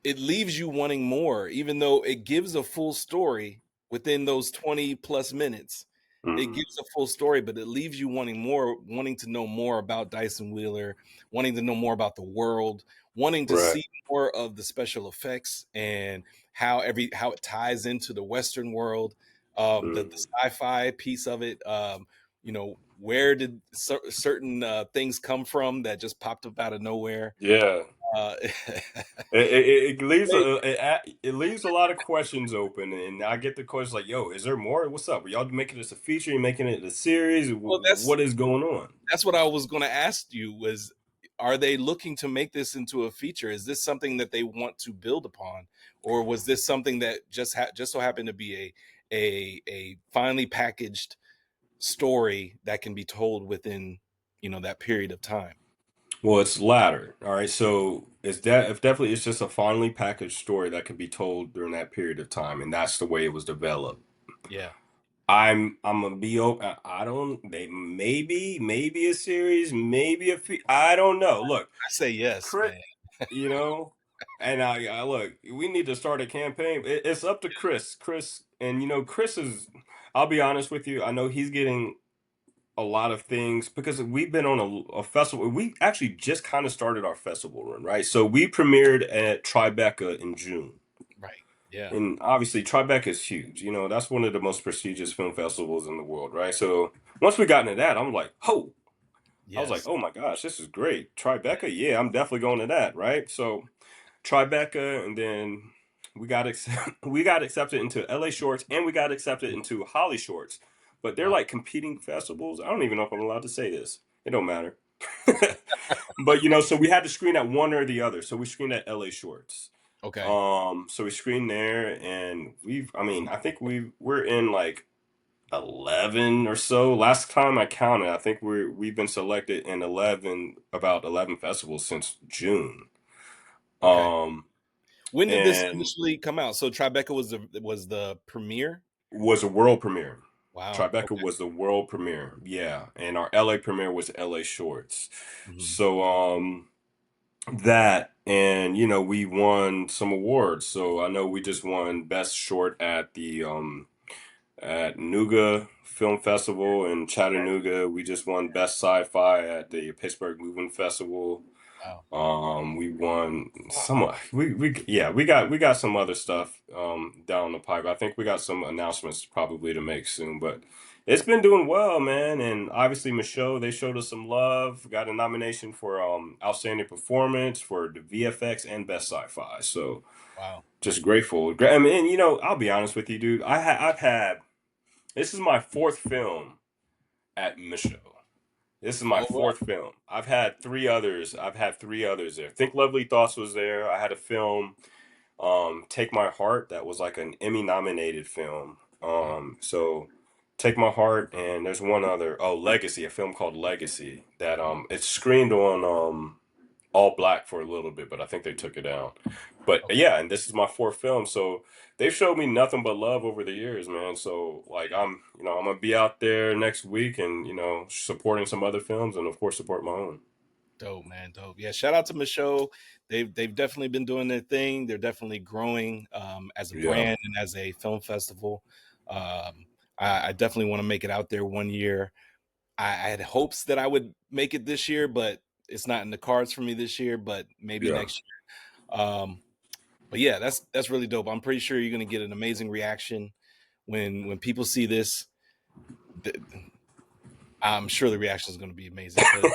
It leaves you wanting more, even though it gives a full story within those 20 plus minutes. It Mm, gives a full story, but it leaves you wanting more, wanting to know more about Dyson Wheeler, wanting to know more about the world, wanting to right. see more of the special effects and how it ties into the Western world, the Mm. sci-fi piece of it. Where did certain things come from that just popped up out of nowhere? Yeah. Uh, It leaves Hey, it leaves a lot of questions open, and I get the questions like, "Yo, is there more? What's up? Are y'all making this a feature? You making it a series? well, What is going on?" that's what I was going to ask you was, are they looking to make this into a feature? Is this something that they want to build upon, or was this something that just so happened to be a finely packaged story that can be told within that period of time? Well, it's latter. All right, so it's that if definitely it's just a finely packaged story that can be told during that period of time, and that's the way it was developed. Yeah, I'm gonna be open. I don't. They maybe a series, maybe I don't know. Look, I say yes, Chris, man. you know, and I look. We need to start a campaign. It's up to Chris. And Chris is. I'll be honest with you. I know he's getting a lot of things because we've been on a festival. We actually just kind of started our festival run, right? So we premiered at Tribeca in June. Right. Yeah. And obviously, Tribeca is huge. That's one of the most prestigious film festivals in the world, right? So once we got into that, I'm like, oh, I was like, Yes. oh my gosh, this is great. Tribeca, yeah, I'm definitely going to that, right? So Tribeca, and then we got accepted into LA Shorts, and we got accepted into Holly Shorts, but they're Wow. like competing festivals. I don't even know if I'm allowed to say this. It don't matter. But so we had to screen at one or the other. So we screened at LA Shorts. Okay. So we screened there, and I mean, I think we're in like 11 or so. Last time I counted, I think we've been selected in about 11 festivals since June. Okay. Um, When did this and initially come out? So Tribeca was the premiere. was a world premiere. Wow. Tribeca Okay. was the world premiere, yeah, and our LA premiere was LA Shorts. Mhm. So that, and we won some awards. So I know we just won best short at the at Nuga Film Festival in Chattanooga. We just won best sci-fi at the Pittsburgh Movement Festival. Wow. We won some. We got some other stuff down the pipe. I think we got some announcements probably to make soon, but it's been doing well, man. And obviously, Michaud, they showed us some love. Got a nomination for outstanding performance for the VFX and best sci-fi. So Wow. just grateful. I mean, and, I'll be honest with you, dude. I've had this is my fourth film at Michaud. This is my Oh, wow. fourth film. I've had three others. There. Think Lovely Thoughts was there. I had a film, Take My Heart, that was like an Emmy nominated film. Wow. So Take My Heart, and there's one other. Oh, Legacy, a film called Legacy that it's screened on all black for a little bit, but I think they took it down. But Okay. yeah, and this is my fourth film, so they've showed me nothing but love over the years, man. So like I'm gonna be out there next week and supporting some other films and of course support my own. Dope, man. Dope. Yeah. Shout out to Michaud. They've definitely been doing their thing. They're definitely growing as a Yeah, brand and as a film festival. Um, I definitely want to make it out there one year. I had hopes that I would make it this year, but it's not in the cards for me this year. But maybe yeah. next year. But yeah, that's really dope. I'm pretty sure you're gonna get an amazing reaction when people see this. th- I'm sure the reaction is gonna be amazing because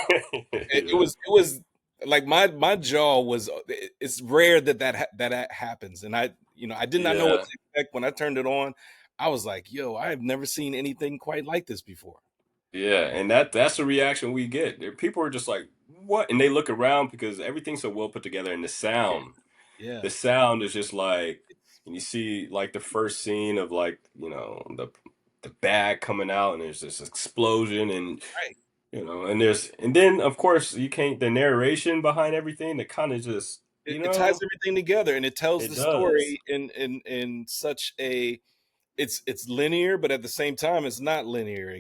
Yeah. it was like my jaw was. It's rare that that happens, and I did not know what Yeah. to expect when I turned it on. I was like, yo, I have never seen anything quite like this before. Yeah, and that's the reaction we get. People are just like, "What?" And they look around because everything's so well put together, and Yeah, the yeah, sound is just like, it's and you see like the first scene of like the bag coming out, and there's this explosion, and right. and then of course you can't the narration behind everything that kind of just It ties everything together, and it tells it the does. story in such a it's linear, but at the same time, it's not linear.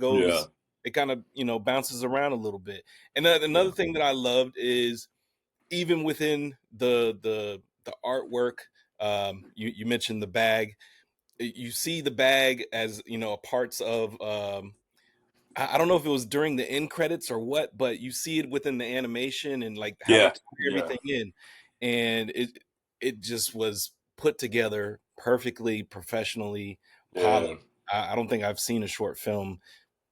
Yeah, It kind of bounces around a little bit. And then yeah, another thing that I loved is even within the artwork. You mentioned the bag. You see the bag as parts of I don't know if it was during the end credits or what, but you see it within the animation and like how they yeah, tie yeah, everything in, and it just was put together perfectly, professionally polished. yeah, I don't think I've seen a short film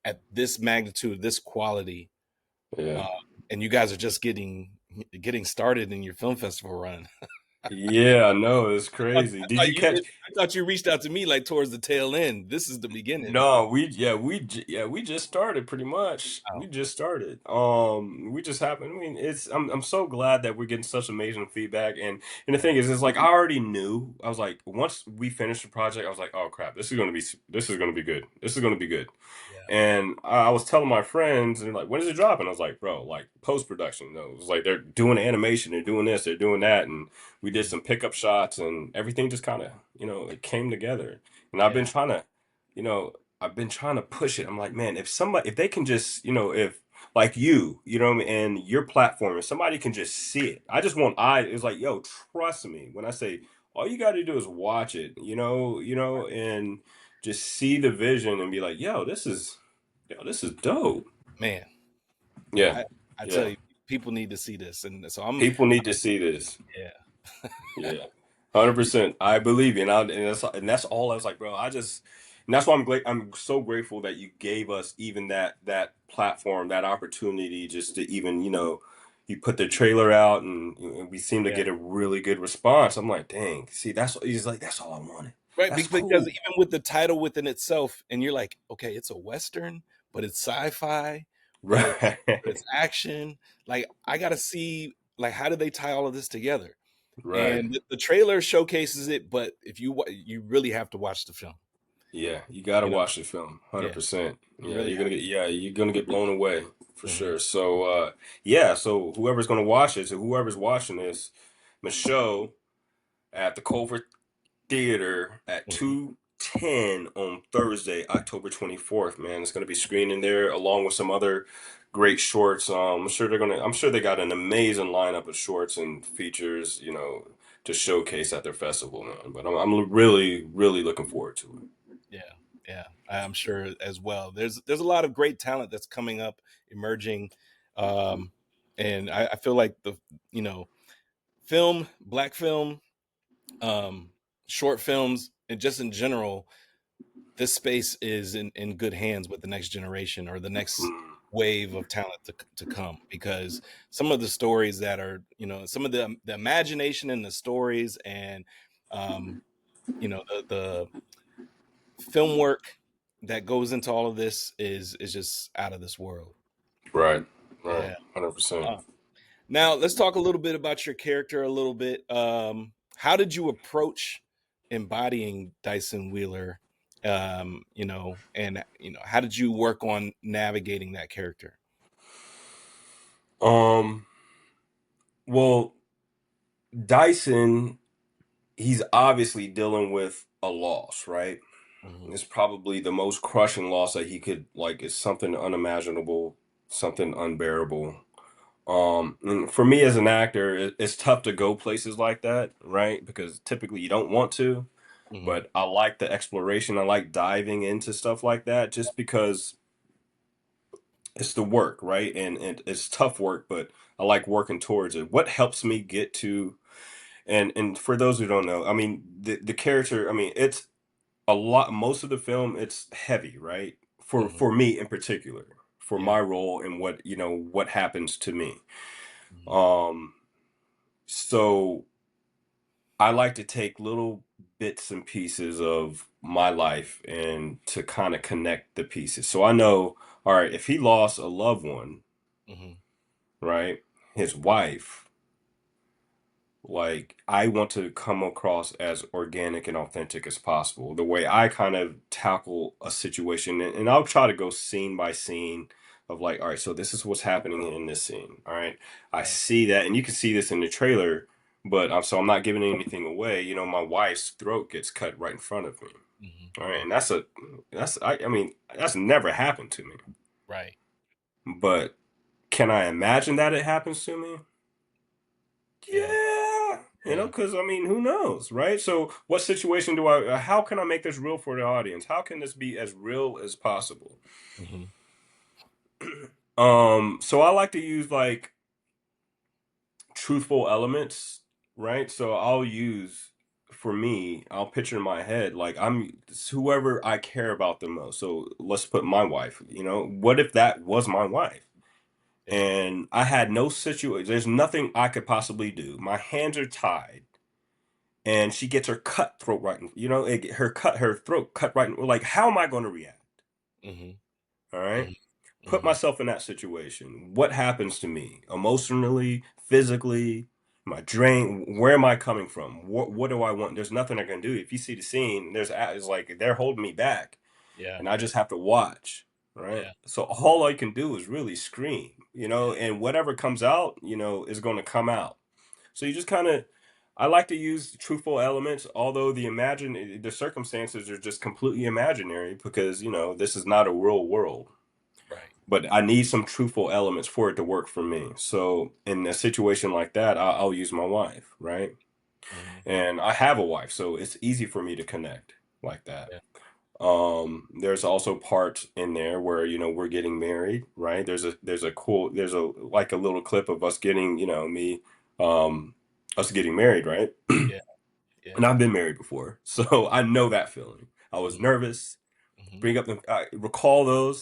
at this magnitude, this quality, yeah. uh, and you guys are just getting started in your film festival run. Yeah, I know, it's crazy. Did you catch? I thought you reached out to me like towards the tail end. This is the beginning. No, we just started pretty much. Wow. We just started. We just happened. I mean, I'm so glad that we're getting such amazing feedback. And the Yeah, thing is, it's like I already knew. I was like, once we finished the project, I was like, oh crap, this is gonna be good. This is gonna be good. yeah, And I was telling my friends, and they're like, when is it dropping? I was like, bro, like post production. No, it was like they're doing animation, they're doing this, they're doing that, and we did mhm, some pickup shots, and everything just kind of, it came together. And yeah. you know, I've been trying to push it. I'm like, man, if they can just, if like you know what I mean, and your platform, if somebody can just see it, I just want it's like, yo, trust me when I say all you got to do is watch it, and just see the vision and be like, yo, this is dope. Man, Yeah, I I tell yeah. you, people need to see this, and so People need to see this. yeah, Yeah, 100%. I believe you, and that's all. I was like, bro, and that's why I'm so grateful that you gave us even that platform, that opportunity, just to even you put the trailer out, and we seem to yeah. get a really good response. I'm like, dang, see, he's like, that's all I wanted. Right, That's because cool. even with the title within itself, and you're like, okay, it's a western, but it's sci-fi, but Right, it's action. Like, I gotta see like how did they tie all of this together? right. And the trailer showcases it, but if you really have to watch the film. Yeah, you gotta You know, watch the film, yeah, 100%. you Yeah, really you're have. gonna get yeah, you're gonna get blown away for Mhm. sure. So yeah, so whoever's gonna watch it, so whoever's watching this, Michelle at the Culver Theater at Mhm. 2:10 on Thursday, October 24th, man. It's gonna be screening there along with some other great shorts. I'm sure they got an amazing lineup of shorts and features, to showcase at their festival, man. But I'm really, really looking forward to it. Yeah, yeah, I'm sure as well. There's a lot of great talent that's coming up, emerging, um, and I feel like the you know black film, um, short films, and just in general, this space is in good hands with the next generation or the next Mm. wave of talent to come because some of the stories that are some of the imagination in the stories and um, the film work that goes into all of this is just out of this world. Right, right, Yeah. 100%. Uh, Now let's talk a little bit about your character a little bit. How did you approach embodying Dyson Wheeler? And how did you work on navigating that character? Um, well, Dyson, he's obviously dealing with a loss, right? Hmm. It's probably the most crushing loss that he could like. It's something unimaginable, something unbearable. And for me as an actor, it's tough to go places like that, right? Because typically you don't want to, Hmm. but I like the exploration. I like diving into stuff like that just because it's the work, right? And it's tough work, but I like working towards it. What helps me get to And for those who don't know, I mean, the character, I mean, it's a lot. Most of the film, it's heavy, right? Mhm. For me in particular, for Yeah. my role and what what happens to me. Mhm. Um, so I like to take little bits and pieces of my life and to kind of connect the pieces. So I know, all right, if he lost a loved one, Mhm. right, his wife, like I want to come across as organic and authentic as possible. The way I kind of tackle a situation, and I'll try to go scene by scene of like, all right, so this is what's happening in this scene. All right, I Right. see that, and you can see this in the trailer, but I'm not giving anything away. You know, my wife's throat gets cut right in front of me. Mhm. All right, and I mean that's never happened to me, Right. but can I imagine that it happens to me? Yeah. Yeah, Yeah. because I mean, who knows, right? So, what situation do I? How can I make this real for the audience? How can this be as real as possible? Mhm. So I like to use like truthful elements, right? So I'll use for me, I'll picture in my head like I'm it's whoever I care about the most. So let's put my wife. What if that was my wife? Yeah. And I had no situation. There's nothing I could possibly do. My hands are tied and she gets her cut throat right in, her throat cut right in, like how am I going to react? Mhm. All right, Mhm. put Mhm. myself in that situation. What happens to me emotionally, physically, my drain, where am I coming from? What do I want? There's nothing I can do. If you see the scene, it's like they're holding me back Yeah. and I just have to watch, right? Yeah. So all I can do is really scream, Yeah. and whatever comes out, is going to come out. So you just kind of, I like to use truthful elements, although the circumstances are just completely imaginary because this is not a real world. Right. But I need some truthful elements for it to work for me. So in a situation like that, I'll use my wife, right? Mhm. And I have a wife, so it's easy for me to connect like that. Yeah. There's also parts in there where we're getting married, right? There's a like a little clip of us getting me um us getting married, right? Yeah. And Yeah. I've been married before, so I know that feeling. I was Mhm. nervous. Mhm. Bring up recall those.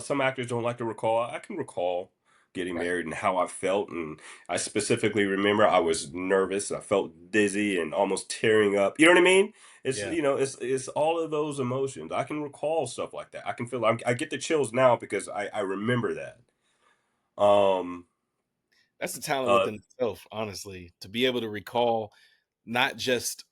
Some actors don't like to recall. I can recall getting Right. married and how I felt, and I specifically remember I was nervous. I felt dizzy and almost tearing up. You know what I mean? It's Yeah. it's all of those emotions. I can recall stuff like that. I can feel. I get the chills now because I remember that. Um. That's a talent Uh. within itself, honestly, to be able to recall not just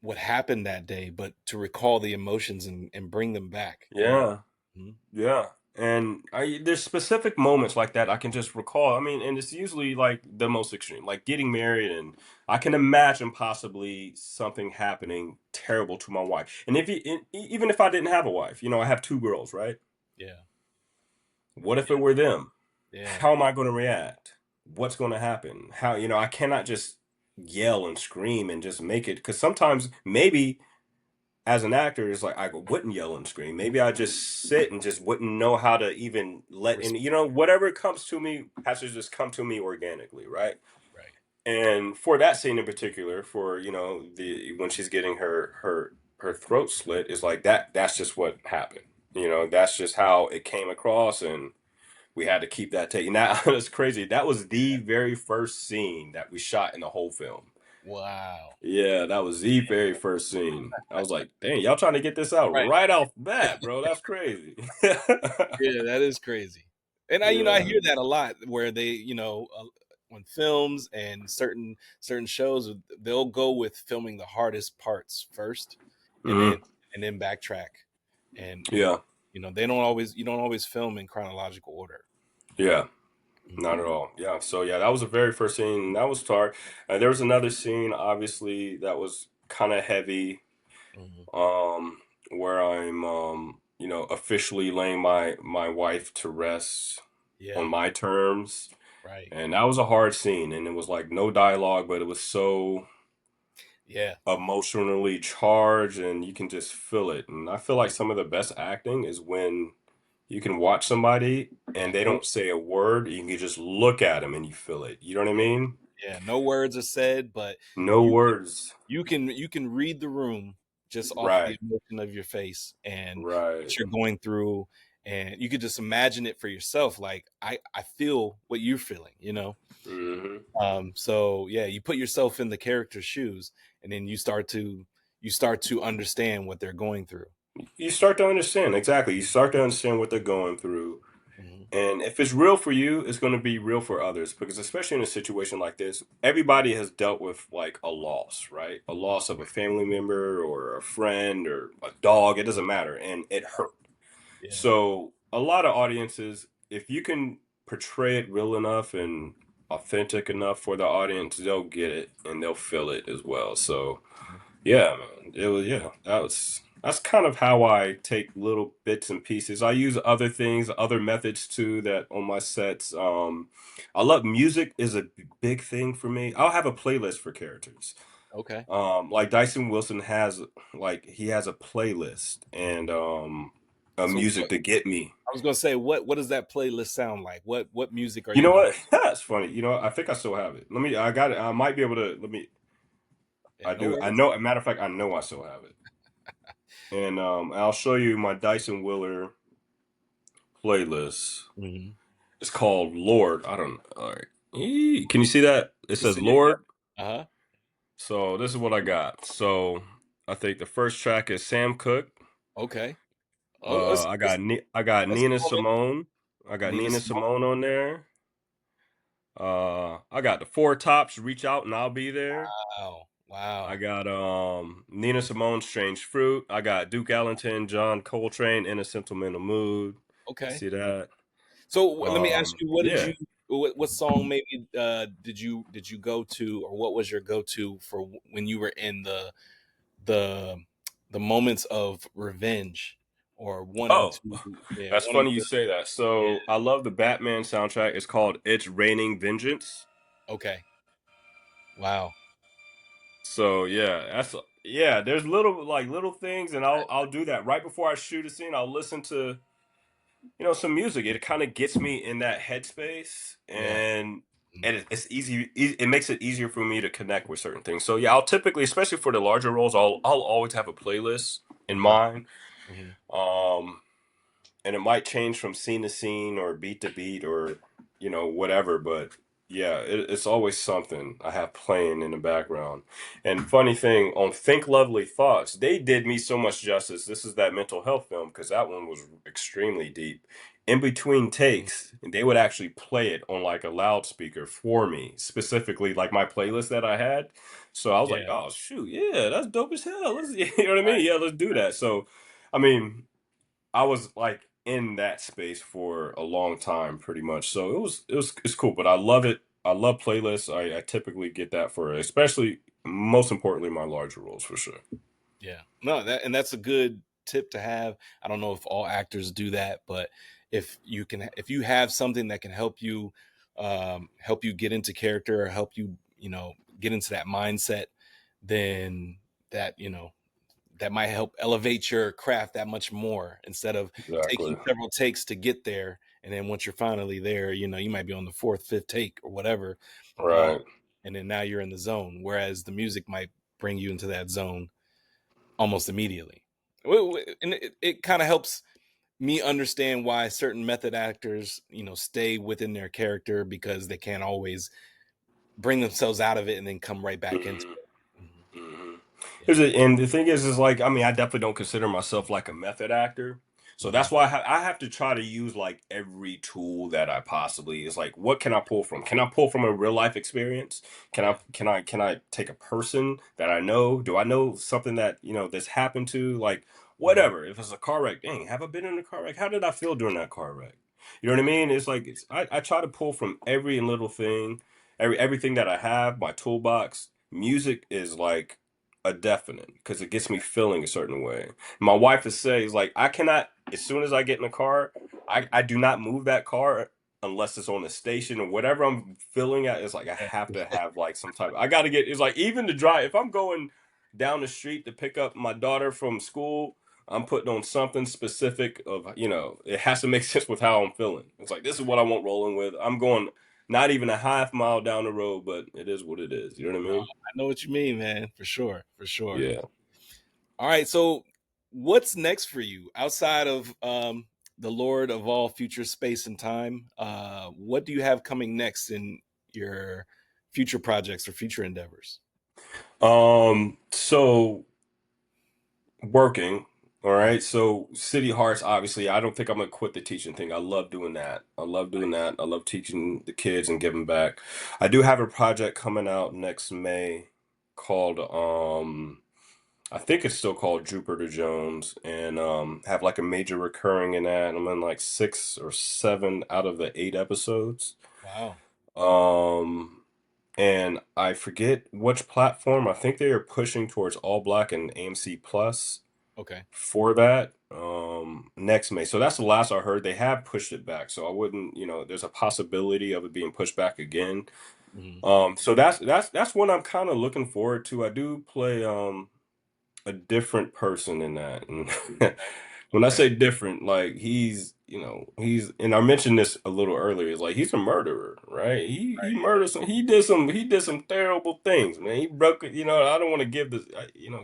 what happened that day, but to recall the emotions and bring them back, you know? Yeah. Mhm. Yeah. And there's specific moments like that I can just recall. I mean, and it's usually like the most extreme, like getting married, and I can imagine possibly something happening terrible to my wife. And even if I didn't have a wife, I have two girls, right? Yeah. What if Yeah. it were them? Yeah. How am I going to react? What's going to happen? How, I cannot just yell and scream and just make it, because sometimes maybe as an actor, it's like I wouldn't yell and scream. Maybe I just sit and just wouldn't know how to even let in. Respect. Whatever comes to me has to just come to me organically, right? Right. And for that scene in particular, for the when she's getting her throat slit, is like that. That's just what happened. That's just how it came across, and we had to keep that take. And that was crazy. That was the very first scene that we shot in the whole film. Wow. Yeah, that was the very first scene. I was like, "Dang, y'all trying to get this out Right. right off the bat, bro. That's crazy." Yeah, that is crazy. And I Yeah. hear that a lot where they, on films and certain shows, they'll go with filming the hardest parts first, and then Mhm. backtrack, and Yeah. they don't always you don't always film in chronological order. Yeah. Mhm. Not at all. Yeah. So yeah, that was the very first scene. That was hard. There was another scene, obviously, that was kind of heavy, Mhm. um, where I'm, officially laying my wife to rest on Yeah. my terms, Right. and that was a hard scene. And it was like no dialogue, but it was so Yeah. emotionally charged and you can just feel it. And I feel like some of the best acting is when you can watch somebody and they Mhm. don't say a word, you can just look at them and you feel it. You know what I Yeah. mean? Yeah, no words are said, but No you words. you can read the room just off the Right. emotion of your face and Right. what you're going through, and you could just imagine it for yourself. Like I feel what you're feeling, you know. Hmm. So yeah, you put yourself in the character's shoes, and then you start to understand what they're going through. You start to understand, exactly. You start to understand what they're going through. Hmm. And if it's real for you, it's going to be real for others because, especially in a situation like this, everybody has dealt with like a loss, right? A loss of a family member or a friend or a dog, it doesn't matter. And it hurt. Yeah. So, a lot of audiences, if you can portray it real enough and authentic enough for the audience, they'll get it and they'll feel it as well. So, yeah, man. That's kind of how I take little bits and pieces. I use other things, other methods too that on my sets. I love music is a big thing for me. I'll have a playlist for characters. Okay. Like Dyson Wilson has like he has a playlist and a So music to get me. I was gonna say, what does that playlist sound like? What music are You you know going? what? That's funny. You know, I think I still have it. I got it. I might be able to let me Yeah, I no do. I worries. know, a matter of fact, I know I still have it. And I'll show you my Dyson Willer playlist. Hmm. It's called Lord. I don't. All right. Can you see that? It You says see it? Yep. Lord. Uh-huh. So this is what I got. So I think the first track is Sam Cooke. Okay. Oh, I got let's Nina go in. Simone. I got Nina Nina Simone. Simone on there. I got the Four Tops. Reach out and I'll be there. Wow. I Wow. got Nina Simone, Strange Fruit. I got Duke Ellington, John Coltrane, In a Sentimental Mood. You Okay. see that? So let me ask you, what did Yeah. you what song maybe did you go to, or what was your go to for when you were in the the moments of revenge or wanting Oh, to, yeah, that's wanting funny you to, say that. yeah. So I love the Batman soundtrack. It's called It's Raining Vengeance. Okay. Wow. So yeah, there's little things and I'll do that right before I shoot a scene. I'll listen to some music. It kind of gets me in that headspace Yeah. and Mhm. it's it makes it easier for me to connect with certain things. So yeah, I'll typically, especially for the larger roles, I'll always have a playlist in Mhm. mind. Mhm. Um and it might change from scene to scene or beat to beat or whatever, but yeah, it's always something I have playing in the background. And funny thing on Think Lovely Thoughts, they did me so much justice. This is that mental health film because that one was extremely deep. In between Mhm. takes, they would actually play it on like a loudspeaker for me, specifically like my playlist that I had. So I was like, Yeah. oh shoot, yeah, that's dope as hell. Let's, you know what I mean? Right. Yeah, let's do that. So I mean, I was like in that space for a long time, pretty much. So it's cool, but I love it. I love playlists. I typically get that for, especially most importantly, my larger roles for sure. Yeah. No, that's a good tip to have. I don't know if all actors do that, but if you have something that can help you get into character, or help you, get into that mindset, then that, that might help elevate your craft that much more, instead of taking Exactly. several takes to get there. And then once you're finally there, you might be on the fourth, fifth take or whatever. Uh, Right. and then now you're in the zone, whereas the music might bring you into that zone almost immediately. And it kind of helps me understand why certain method actors, stay within their character, because they can't always bring themselves out of it and then come right back into Mhm. it. Mhm. Mhm. Yeah. And the thing is like, I mean, I definitely don't consider myself like a method actor. So Hmm. that's why I have to try to use like every tool that I possibly is like, what can I pull from? Can I pull from a real life experience? Yeah. Can I take a person that I know? Do I know something that, that's happened to? Like, Hmm. whatever. If it's a car wreck, dang, have I been in a car wreck? How did I feel during that car wreck? You know what I Okay. mean? It's like I try to pull from every little thing, everything that I have, my toolbox. Music is like a definite because it gets me feeling a certain way. My wife is saying, like, I cannot, as soon as I get in the car, I do not move that car unless it's on the station or whatever I'm feeling at. It's like I have to have like some type. I got to get. It's like even to drive. If I'm going down the street to pick up my daughter from school, I'm putting on something specific of it has to make sense with how I'm feeling. It's like this is what I want rolling with. I'm going not even a half mile down the road, but it is what it is. You know what I No, mean? I know what you mean, man. For sure, for sure. Yeah. All right, so what's next for you outside of the Lord of all future space and time? What do you have coming next in your future projects or future endeavors? So working. All right. So City Hearts, obviously, I don't think I'm gonna quit the teaching thing. I love doing that. I love doing Nice. that. I love teaching the kids and giving back. I do have a project coming out next May called I think it's still called Jupiter Jones, and have like a major recurring in that. I'm in like 6 or 7 out of the 8 episodes. Wow. Um and I forget which platform. I think they are pushing towards All Black and AMC Plus Okay. for that next May. So that's the last I heard. They have pushed it back. So I wouldn't, there's a possibility of it being pushed back again. Hmm. So that's what I'm kind of looking forward to. I do play a different person in that. And when I Okay. say different, like he's and I mentioned this a little earlier, is like he's a murderer, right? He murdered some he did some terrible things, man. He broke it, I don't want to give this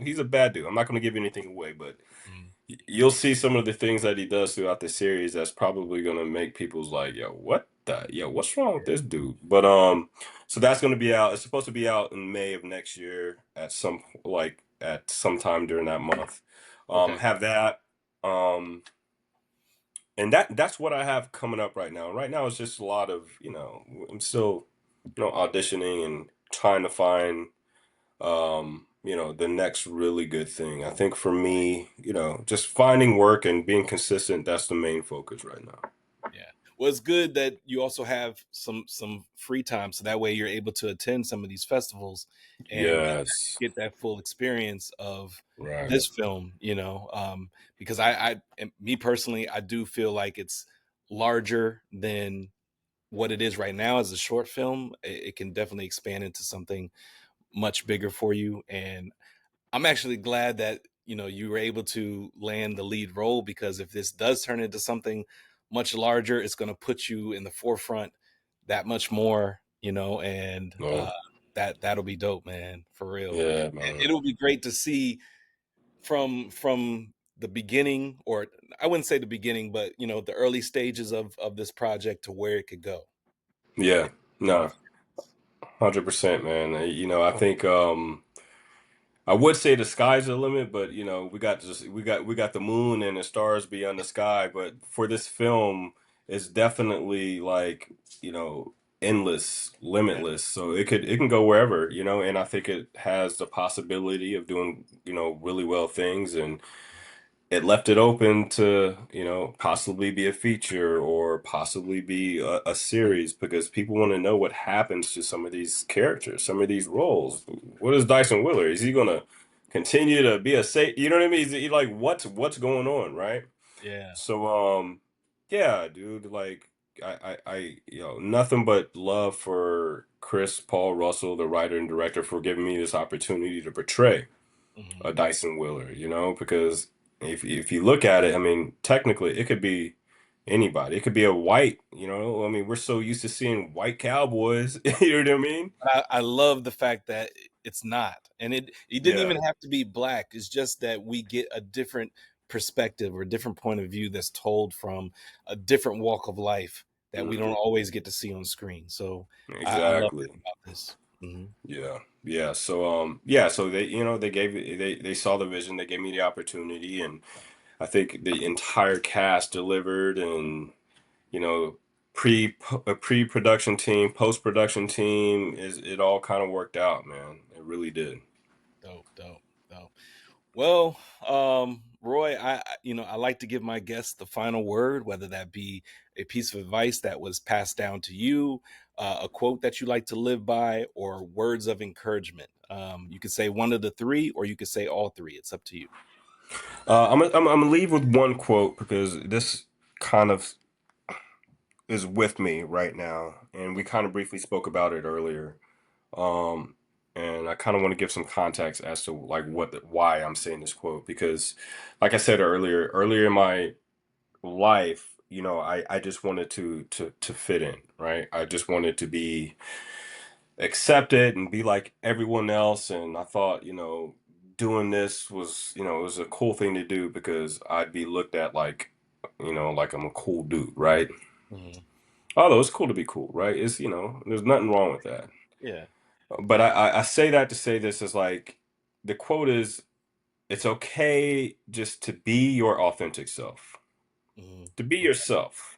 he's a bad dude. I'm not gonna give anything away, but Mhm. you'll see some of the things that he does throughout the series that's probably gonna make people's like, what's wrong with this dude? But so that's gonna be out. It's supposed to be out in May of next year at some time during that month. Okay. Have that. Um and that's what I have coming up right now. Right now it's just a lot of, I'm still, auditioning and trying to find the next really good thing. I think for me, just finding work and being consistent, that's the main focus right now. Yeah. Well, it's good that you also have some free time, so that way you're able to attend some of these festivals and Yes. get that full experience of Right. this film. Because and me personally, I do feel like it's larger than what it is right now as a short film. It can definitely expand into something much bigger for you, and I'm actually glad that you were able to land the lead role, because if this does turn into something much larger, it's going to put you in the forefront that much more, and No. that'll be dope, man, for real. Yeah, man. It'll be great to see from the beginning, or I wouldn't say the beginning, but the early stages of this project to where it could go. Yeah. In No. 100%, man. I think I would say the sky's the limit, but we got the moon and the stars beyond the sky. But for this film, it's definitely like you know endless, yeah. limitless. So it can go wherever, and I think it has the possibility of doing really well things, and it left it open to possibly be a feature or possibly be a series because people want to know what happens to some of these characters, some of these roles. What is Dyson Willer? Is he gonna continue to be a say? You know what I mean? Is he like what's going on, right? Yeah. So yeah, dude, like nothing but love for Chris Paul Russell, the writer and director, for giving me this opportunity to portray Hmm. a Dyson Willer, because if you look at it, I mean, technically it could be anybody. It could be a white, I mean, we're so used to seeing white cowboys, you know what I mean? I love the fact that it's not, and it didn't Yeah. even have to be black. It's just that we get a different perspective or a different point of view that's told from a different walk of life that we don't Hmm. always get to see on screen. So I love Exactly. that about this. Hmm. Yeah. Yeah. So yeah, so they gave they saw the vision, they gave me the opportunity, and I think the entire cast delivered, and you know, a pre-production team, post-production team, is it all kind of worked out, man. It really did. Dope, dope, dope. Well, Roy, I like to give my guests the final word, whether that be a piece of advice that was passed down to you, a quote that you like to live by, or words of encouragement. You could say one of the three, or you could say all three. It's up to you. I'm gonna leave with one quote because this kind of is with me right now, and we kind of briefly spoke about it earlier. Um, and I kind of want to give some context as to like why I'm saying this quote because, like I said earlier in my life, I just wanted to fit in, right? I just wanted to be accepted and be like everyone else. And I thought, doing this was, it was a cool thing to do because I'd be looked at like, like I'm a cool dude, right? Mhm. Although it's cool to be cool, right? It's, there's nothing wrong with that. Yeah. But I say that to say this is like the quote is, it's okay just to be your authentic self, Mhm. to be yourself.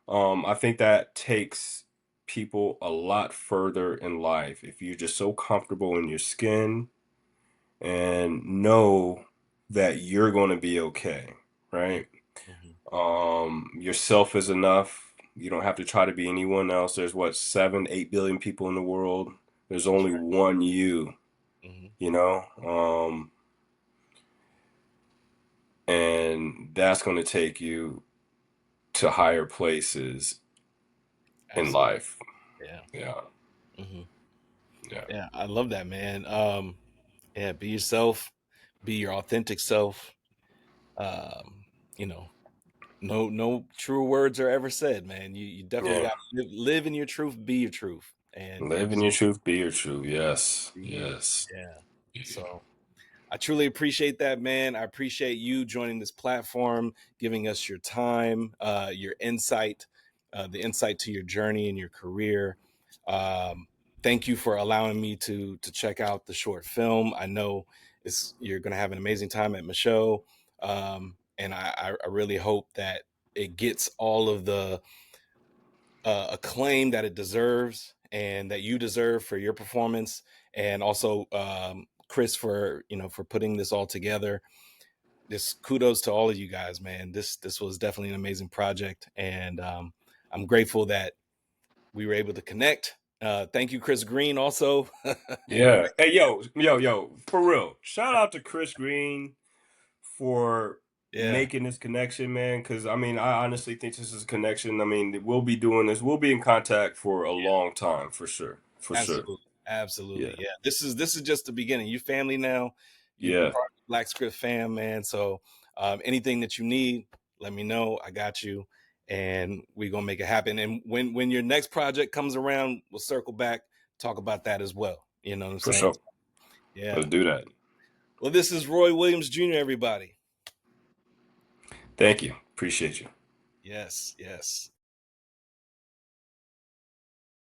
I think that takes people a lot further in life if you're just so comfortable in your skin and know that you're going to be okay, Mhm. right? Mhm. Yourself is enough. You don't have to try to be anyone else. There's what, 7, 8 billion people in the world. There's That's only one you, right. Mhm. you know? And that's going to take you to higher places in Absolutely. life. Yeah. Yeah. Mhm. Yeah. Yeah, I love that, man. Yeah, be yourself, be your authentic self. Um, you know, no true words are ever said, man. You definitely Yeah. got to live in your truth, be your truth, and Live in just your truth, be your truth. Yes. be you. Yes. Yeah. So I truly appreciate that, man. I appreciate you joining this platform, giving us your time, your insight, the insight to your journey and your career. Um, Thank you for allowing me to check out the short film. I know you're going to have an amazing time at Michaud, and I really hope that it gets all of the acclaim that it deserves and that you deserve for your performance, and also Chris for for putting this all together. Just kudos to all of you guys, man. This was definitely an amazing project, and I'm grateful that we were able to connect. Thank you, Chris Green, also. And Yeah. Hey, yo, for real. Shout out to Chris Green for yeah, making this connection, man. Because I mean, I honestly think this is a connection. I mean, we'll be doing this. We'll be in contact for a long time, for sure. For sure. absolutely, Yeah. absolutely. Yeah, this is just the beginning. You family now. You're Yeah. part of the Black Script fam, man. So anything that you need, let me know. I got you, and we're gonna make it happen. And when your next project comes around, we'll circle back, talk about that as well. You know what I'm For saying? sure. Yeah. Let's do that. Well, this is Roy Williams Jr., everybody. Thank you. Appreciate you. Yes, yes.